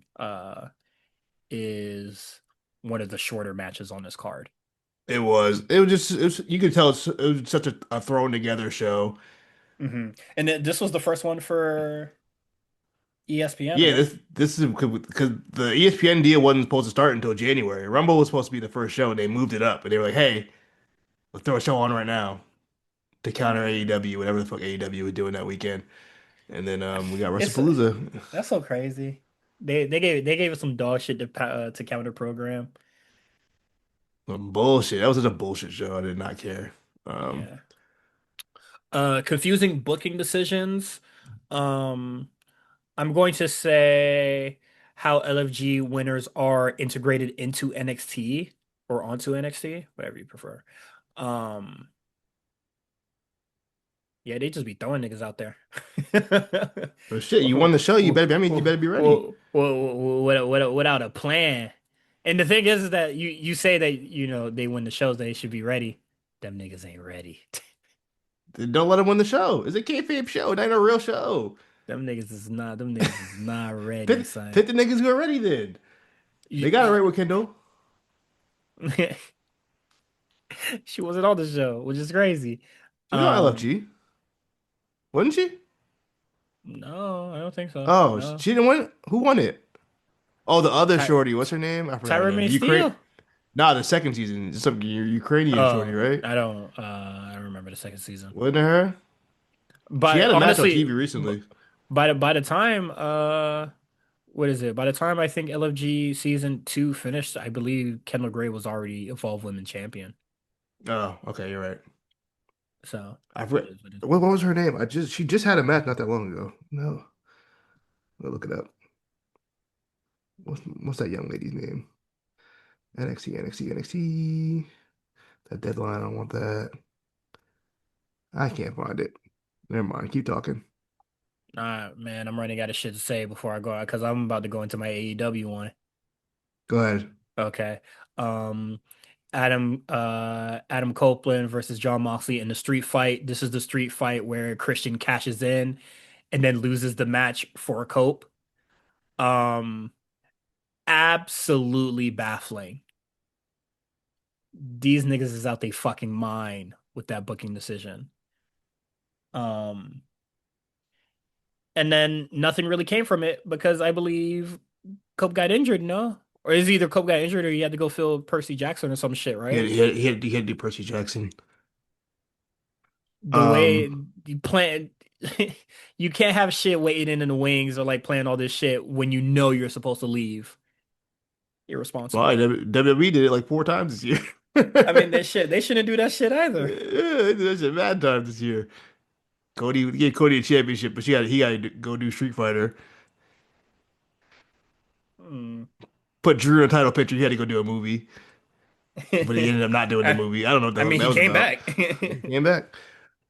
is one of the shorter matches on this card. you could tell it was such a thrown together show. And this was the first one for ESPN, Yeah, right? this is because the ESPN deal wasn't supposed to start until January. Rumble was supposed to be the first show, and they moved it up. And they were like, "Hey, let's throw a show on right now to counter Mm. AEW, whatever the fuck AEW was doing that weekend." And then we got It's WrestlePalooza. that's so crazy. They gave us some dog shit to counter program. Bullshit. That was such a bullshit show. I did not care. Um, Yeah. Confusing booking decisions. Um, I'm going to say how LFG winners are integrated into NXT or onto NXT, whatever you prefer. Um, yeah, they just be throwing niggas out there. but shit, you won the show. You better be. I mean, you better be ready. Without a plan. And the thing is that you say that they win the shows, they should be ready. Them niggas ain't ready. Don't let them win the show. It's a kayfabe show. It ain't a real show. Them niggas is not ready, Pick, son. pick the niggas who are ready. Then they got it You- right with Kendall. She wasn't on the show, which is crazy. She was on Um, LFG, wasn't she? no, I don't think so. Oh, No. she didn't win. Who won it? Oh, the other Ty shorty. What's her name? I forgot her Tyra name. May The Ukraine. Steele? Nah, the second season. Some Ukrainian shorty, Oh, right? I don't remember the second season. Wasn't it her? She had But a match on honestly, TV recently. by the time what is it? By the time I think LFG season 2 finished, I believe Kendall Gray was already Evolved Women champion. Oh, okay, you're right. So I it forgot. is what it is. What was her name? She just had a match not that long ago. No, I'll look it up. What's that young lady's name? NXT, NXT, NXT. That deadline, I don't want that. I can't find it. Never mind. Keep talking. Man, I'm running out of shit to say before I go out because I'm about to go into my AEW one. Go ahead. Okay. Um, Adam Copeland versus John Moxley in the street fight. This is the street fight where Christian cashes in and then loses the match for Cope. Um, Absolutely baffling. These niggas is out they fucking mind with that booking decision. Um, and then nothing really came from it because I believe Cope got injured, no? Or is either Cope got injured or he had to go fill Percy Jackson or some shit, right? He had to do Percy Jackson. The Um, way you plan, you can't have shit waiting in the wings or like playing all this shit when you know you're supposed to leave. well, Irresponsible. WWE did it like 4 times this year. I mean, that shit, they shouldn't do that shit either. Yeah, they did that shit mad times this year. Cody gave Cody a championship, but he got to go do Street Fighter. Hmm. Put Drew in a title picture. He had to go do a movie, but he ended up not doing the I, movie. I don't know what the I hell mean, that he was came about. back. He came back.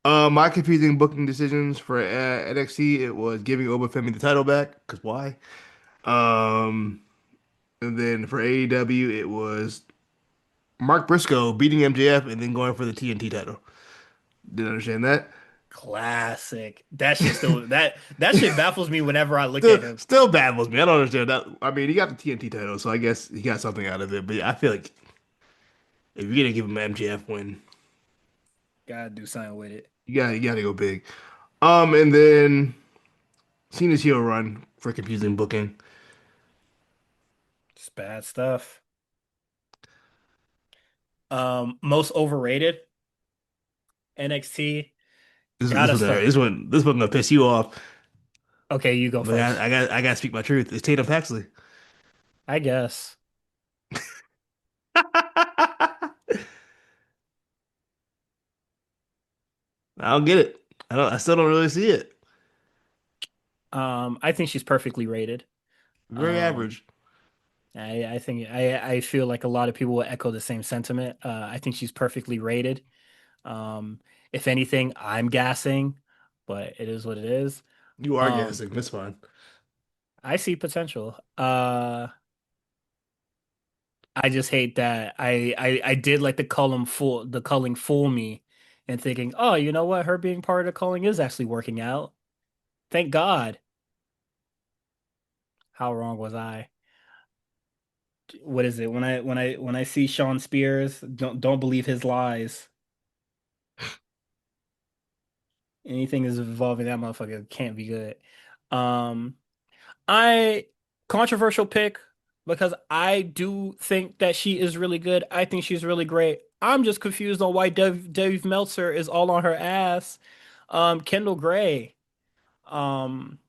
My confusing booking decisions for NXT, it was giving Obafemi the title back, because why? Um, and then for AEW, it was Mark Briscoe beating MJF and then going for the TNT title. Didn't understand that. Classic. That shit still that shit baffles me whenever I look Still, at him. still baffles me. I don't understand that. I mean, he got the TNT title, so I guess he got something out of it. But yeah, I feel like if you're gonna give him an MJF win, Gotta do something with it. you gotta go big. And then Cena's heel run for confusing booking. It's bad stuff. Most overrated NXT. Gotta start. This one gonna piss you off. Okay, you go But first. I gotta speak my truth. It's Tatum Paxley. I guess. I don't get it. I still don't really see it. I think she's perfectly rated. Very Um, average. I think I feel like a lot of people will echo the same sentiment. I think she's perfectly rated. Um, if anything, I'm gassing, but it is what it is. You are Um, guessing. That's fine. I see potential. I just hate that I did like the culling fool me and thinking, oh, you know what? Her being part of the culling is actually working out. Thank God. How wrong was I? What is it? When I see Sean Spears, don't believe his lies. Anything is involving that motherfucker can't be good. Um, I controversial pick because I do think that she is really good. I think she's really great. I'm just confused on why Dave Meltzer is all on her ass. Kendall Gray. Um,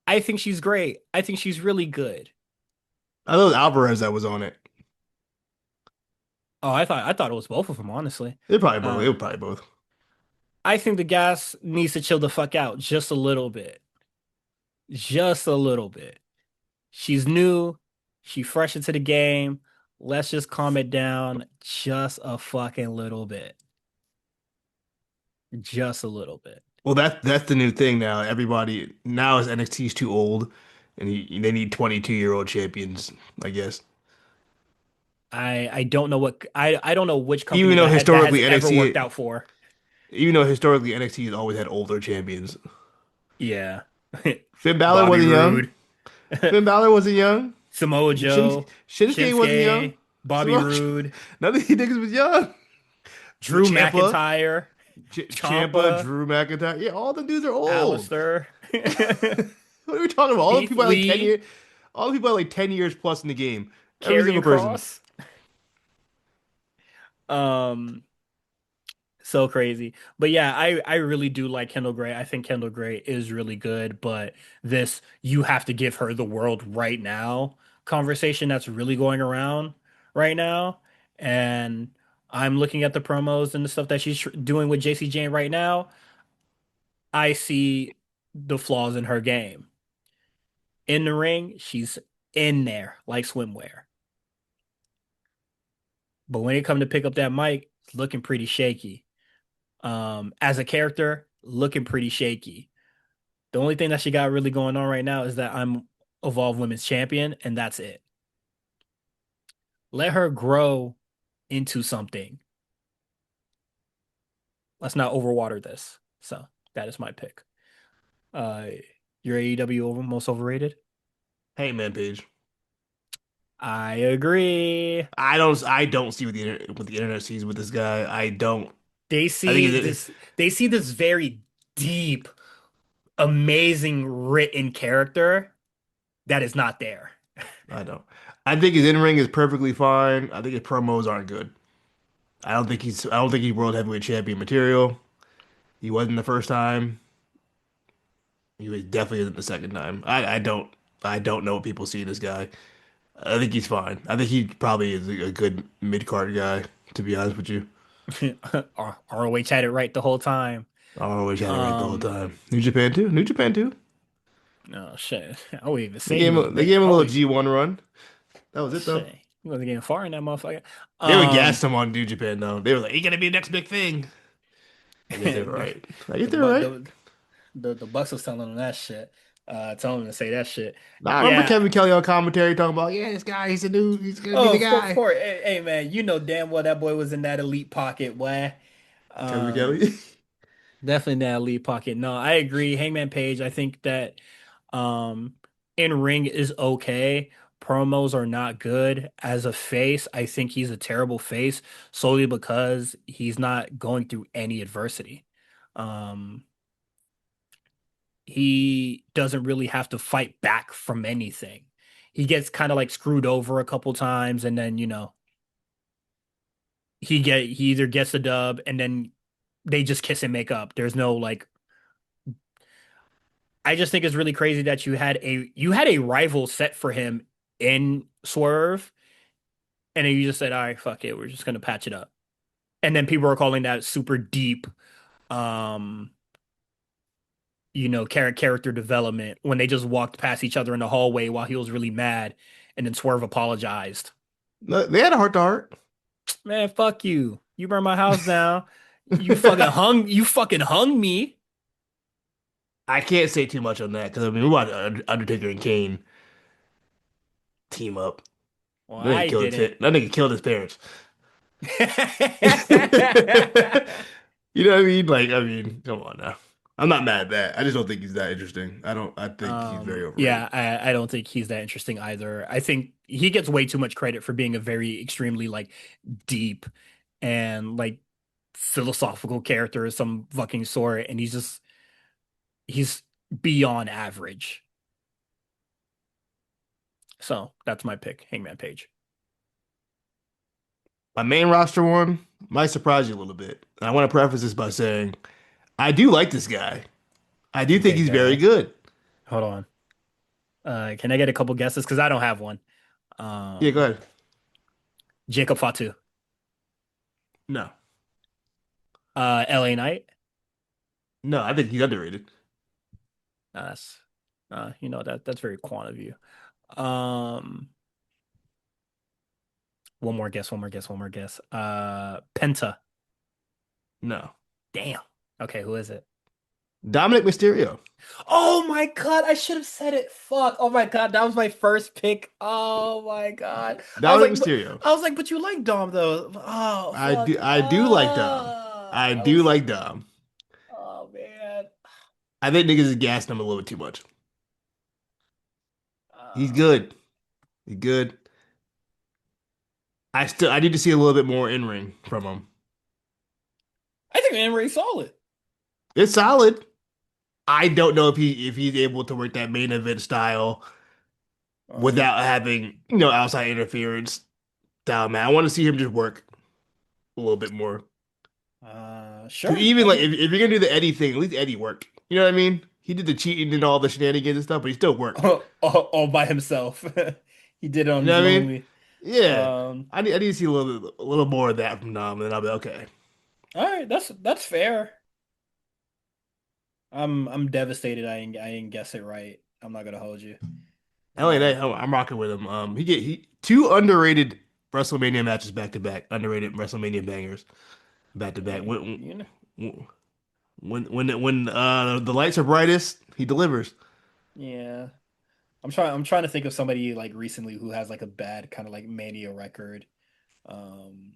I think she's great. I think she's really good. I thought it was Alvarez that was on it. Oh, I thought it was both of them, honestly. They probably both. They Uh, were probably both. I think the gas needs to chill the fuck out just a little bit. Just a little bit. She's new. She fresh into the game. Let's just calm it down just a fucking little bit. Just a little bit. Well, that's the new thing now. Everybody now is NXT is too old, and they need 22-year-old champions, I guess. I don't know I don't know which company Even though that has historically ever worked NXT, out for. even though historically NXT has always had older champions. Yeah. Finn Balor Bobby wasn't young. Roode, Finn Balor wasn't young. Samoa Joe, Shinsuke wasn't young. Shinsuke, Bobby Samoa Roode, none of these niggas was young. Drew Champa, McIntyre, Champa, Ciampa, Drew McIntyre. Yeah, all the dudes are old. Alistair, What are we talking about? All the Keith people at like 10 Lee, years, all the people at like 10 years plus in the game. Every Karrion single person. Cross. Um, So crazy. But yeah, I really do like Kendall Gray. I think Kendall Gray is really good, but this you have to give her the world right now conversation that's really going around right now. And I'm looking at the promos and the stuff that she's doing with JC Jane right now. I see the flaws in her game. In the ring, she's in there like swimwear. But when it comes to pick up that mic, it's looking pretty shaky. As a character, looking pretty shaky. The only thing that she got really going on right now is that I'm Evolve Women's Champion, and that's it. Let her grow into something. Let's not overwater this. So that is my pick. Uh, your AEW most overrated? Hangman Page. I agree. I don't see what the internet sees with this guy. I don't. They I think see this. They see this very deep, amazing written character that is not there. I don't. I think his in-ring is perfectly fine. I think his promos aren't good. I don't think he's world heavyweight champion material. He wasn't the first time. He was definitely isn't the second time. I don't know what people see in this guy. I think he's fine. I think he probably is a good mid-card guy, to be honest with you. ROH had it right the whole time. I always had it right the whole Um, time. New Japan too. New Japan too. no shit. I wouldn't even say he was a They mid. gave him a little Oh G1 run. That was it though. shit, he wasn't getting far in that motherfucker. They were Um, gassed him on New Japan though. They were like, "He gonna be the next big thing." I guess they were the right. I guess the they were bu- right. the Bucks was telling him that shit. Telling him to say that shit. Nah, I remember Yeah. Kevin Kelly on commentary talking about, "Yeah, this guy, he's a dude. He's gonna be Oh, the of guy." course. Hey, man, you know damn well that boy was in that elite pocket, boy. Kevin Um, Kelly. Definitely in that elite pocket. No, I agree. Hangman Page, I think that um in ring is okay. Promos are not good. As a face, I think he's a terrible face solely because he's not going through any adversity. Um, he doesn't really have to fight back from anything. He gets kind of like screwed over a couple times and then, he either gets the dub and then they just kiss and make up. There's no like I just think it's really crazy that you had a rival set for him in Swerve, and then you just said, "All right, fuck it, we're just gonna patch it up." And then people are calling that super deep, um, character development when they just walked past each other in the hallway while he was really mad, and then Swerve apologized. No, they had a heart to heart. Man, fuck you! You burned my house down. You fucking hung me. I can't say too much on that because I mean we watched Undertaker and Kane team up. Well, I didn't. That nigga killed his parents. You know what I mean? Like, I mean, come on now. I'm not mad at that. I just don't think he's that interesting. I think he's very Yeah, overrated. I don't think he's that interesting either. I think he gets way too much credit for being a very extremely like deep and like philosophical character of some fucking sort, and he's beyond average. So that's my pick, Hangman Page. My main roster one might surprise you a little bit. And I want to preface this by saying I do like this guy. I do think Okay, he's very go. good. Hold on. Can I get a couple guesses? Because I don't have one. Yeah, go Um, ahead. Jacob Fatu, No, LA Knight. no, I think he's underrated. That's that's very quant of you. Um, One more guess, one more guess, one more guess. Penta. No, Damn. Okay, who is it? Dominic Mysterio. Oh my God, I should have said it. Fuck. Oh my God, that was my first pick. Oh my God. Dominic Mysterio. But you like Dom though. Oh fuck. I do like Dom. I I do was. like Dom. Oh man. I think niggas is gassing him a little bit too much. He's Uh, good. He's good. I need to see a little bit more in ring from him. I think Emery's solid. It's solid. I don't know if he's able to work that main event style Um, without having outside interference style, man. I want to see him just work a little bit more. Because sure. even I like mean, if you're gonna do the Eddie thing, at least Eddie worked. You know what I mean? He did the cheating and all the shenanigans and stuff, but he still worked. all by himself. He did it You on know his what I mean? lonely. Yeah. Um, I need to see a little more of that from Dom, and then I'll be okay. all right, that's fair. I'm devastated. I didn't guess it right. I'm not gonna hold you. LA Knight, I'm rocking with him. He two underrated WrestleMania matches back to back, underrated WrestleMania bangers back to back. Hey, you know, When the lights are brightest, he delivers. yeah. I'm trying to think of somebody like recently who has like a bad kind of like mania record. Um,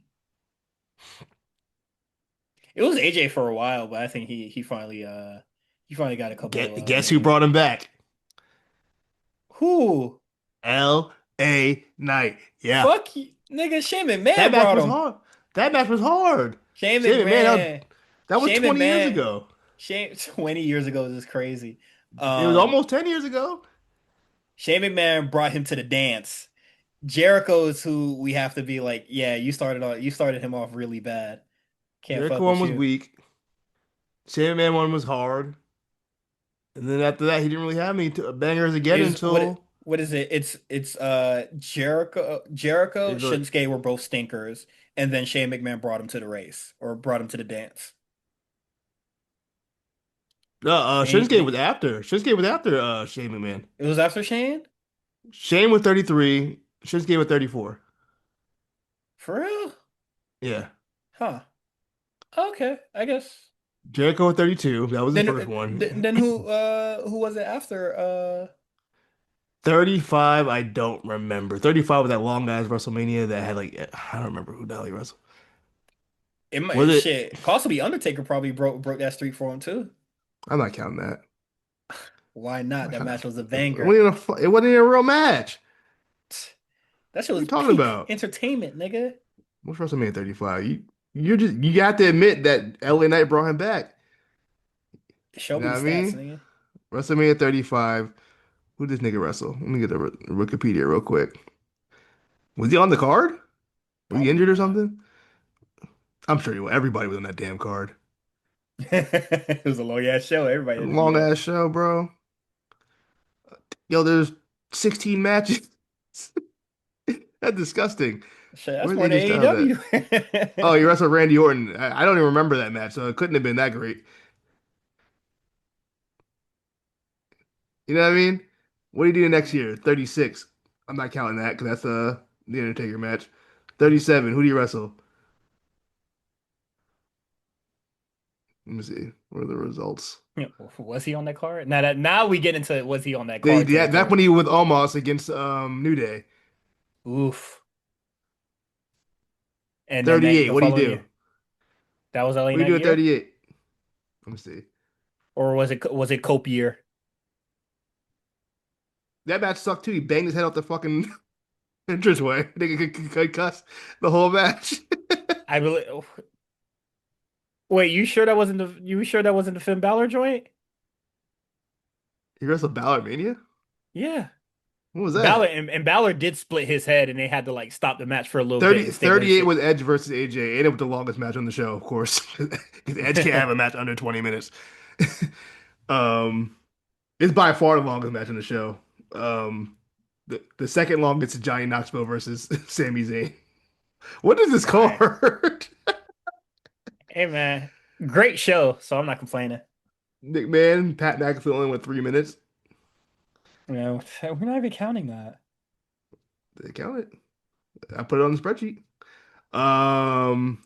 it was AJ for a while, but I think he finally got a couple Guess who mania. brought him back? Who? LA Knight. Yeah. Fuck you, nigga. Shane That McMahon match brought was him. hard. That match was hard. Shane Shane McMahon, McMahon. that was Shane 20 years McMahon. ago. Shane 20 years ago is crazy. It was Um, almost 10 years ago. Shane McMahon brought him to the dance. Jericho is who we have to be like, yeah, you started him off really bad. Can't Jericho fuck one with was you. weak. Shane McMahon one was hard. And then after that, he didn't really have any bangers again Is until what is it? It's Jericho, it's like, Shinsuke were both stinkers, and then Shane McMahon brought him to the race or brought him to the dance. no, They, they, Shinsuke was after Shane McMahon. it was after Shane? Shane with 33, Shinsuke with 34. For real? Yeah. Huh. Okay, I guess. Jericho with 32. That was his Then first one. then who was it after? 35, I don't remember. 35 was that long ass WrestleMania that had like I don't remember who the hell he wrestled. It Was might it? shit. Possibly Undertaker probably broke that streak for him too. I'm not counting that. Why I'm not? not That counting match was a that. banger. It wasn't even a real match. That shit What are was you talking peak about? entertainment, nigga. What's WrestleMania 35? You got to admit that LA Knight brought him back. Show You know me what the I stats, mean? nigga. WrestleMania 35. Who did this nigga wrestle? Let me get the Wikipedia real quick. Was he on the card? Was he Probably injured or not. something? I'm sure he was. Everybody was on that damn card. It was a long ass show. Everybody had to be Long there. ass show, bro. Yo, there's 16 matches. That's disgusting. Shit, that's Where's more than AJ Styles at? AEW. Oh, he wrestled Randy Orton. I don't even remember that match, so it couldn't have been that great. You know what I mean? What do you do next year? 36. I'm not counting that because that's the Undertaker match. 37. Who do you wrestle? Let me see. What are the results? Was he on that card? Now we get into was he on that card Yeah, that's when territory. he was with Omos against New Day. Oof. And then 38. the What do you following do? year, that was LA What do you Knight do at year, 38? Let me see. or was it Cope year? That match sucked too. He banged his head off the fucking entranceway. Nigga could cuss the whole match. I believe. Wait, you sure that wasn't the Finn Balor joint? He wrestled Balor Mania? Yeah. What was Balor that? and Balor did split his head and they had to like stop the match for a little bit 30, and stabilize 38 shit. was Edge versus AJ, and it was the longest match on the show, of course. Because Edge can't have a match under 20 minutes. Um, it's by far the longest match on the show. The second longest is Johnny Knoxville versus Sami Zayn. What is this Right. card? Hey man, great show, so I'm not complaining. McMahon, Pat McAfee only went 3 minutes. You know, we're not even counting that. Did they count it? I put it on the spreadsheet. Um,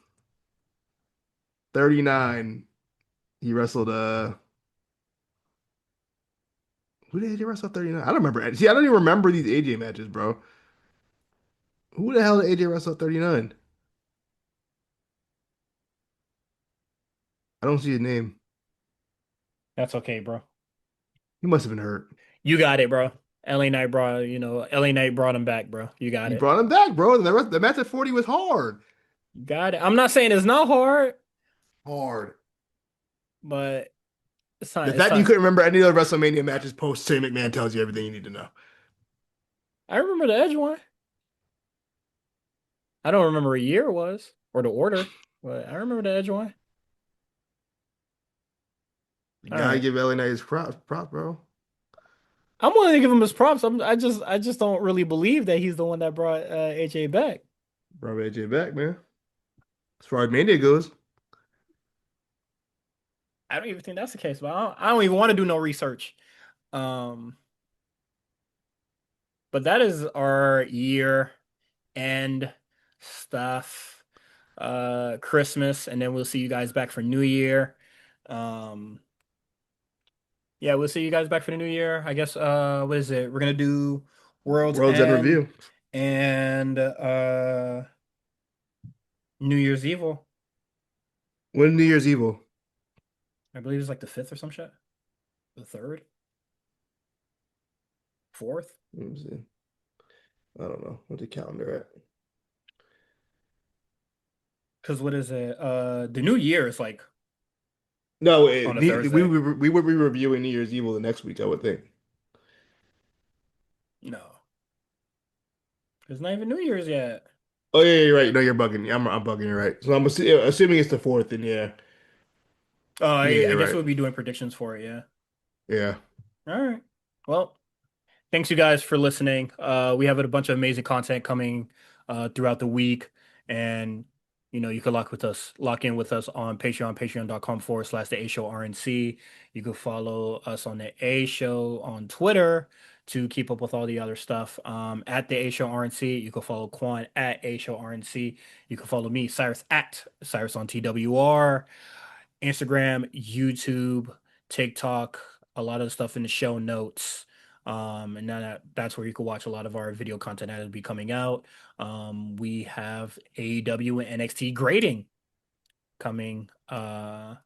39. He wrestled who did AJ wrestle 39? I don't remember. See, I don't even remember these AJ matches, bro. Who the hell did AJ wrestle 39? I don't see his name. That's okay, bro. He must have been hurt. You got it, bro. LA Knight brought him back, bro. You got You it. brought him back, bro. The match at 40 was hard. You got it. I'm not saying it's not hard, Hard. but it's not. The It's fact that you not. couldn't remember any of the WrestleMania matches post Shane McMahon tells you everything you need to know. I remember the Edge one. I don't remember a year it was or the order, but I remember the Edge one. You All gotta right. give LA Knight his prop, bro. I'm willing to give him his props. I just don't really believe that he's the one that brought AJ back. Bro, AJ back, man. As far as Mania goes, I don't even think that's the case, but I don't even want to do no research. Um, but that is our year end stuff. Christmas, and then we'll see you guys back for New Year. Um, yeah, we'll see you guys back for the New Year. I guess what is it? We're gonna do World's World's End End review. and New Year's Evil. When New Year's Evil? I believe it's like the fifth or some shit. The third, fourth. Let me see. I don't know. What's the calendar at? Because what is it? The New Year is like No, on a we Thursday. we would be reviewing New Year's Evil the next week, I would think. No, it's not even New Year's yet. Oh yeah, you're right. No, you're bugging. I'm bugging. You're right. So assuming it's the fourth, then yeah, Oh, yeah, I you're guess right. we'll be doing predictions for it. Yeah. Yeah. All right. Well, thanks you guys for listening. We have a bunch of amazing content coming throughout the week, and you can lock in with us on Patreon, patreon.com/the A Show RNC. You can follow us on the A Show on Twitter to keep up with all the other stuff. At the A Show RNC, you can follow Quan at A Show RNC. You can follow me, Cyrus at Cyrus on TWR. Instagram, YouTube, TikTok, a lot of the stuff in the show notes. And that's where you can watch a lot of our video content that will be coming out. We have AEW and NXT grading coming for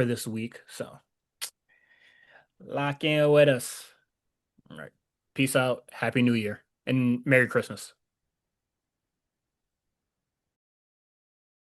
this week. So lock in with us. All right. Peace out. Happy New Year and Merry Christmas.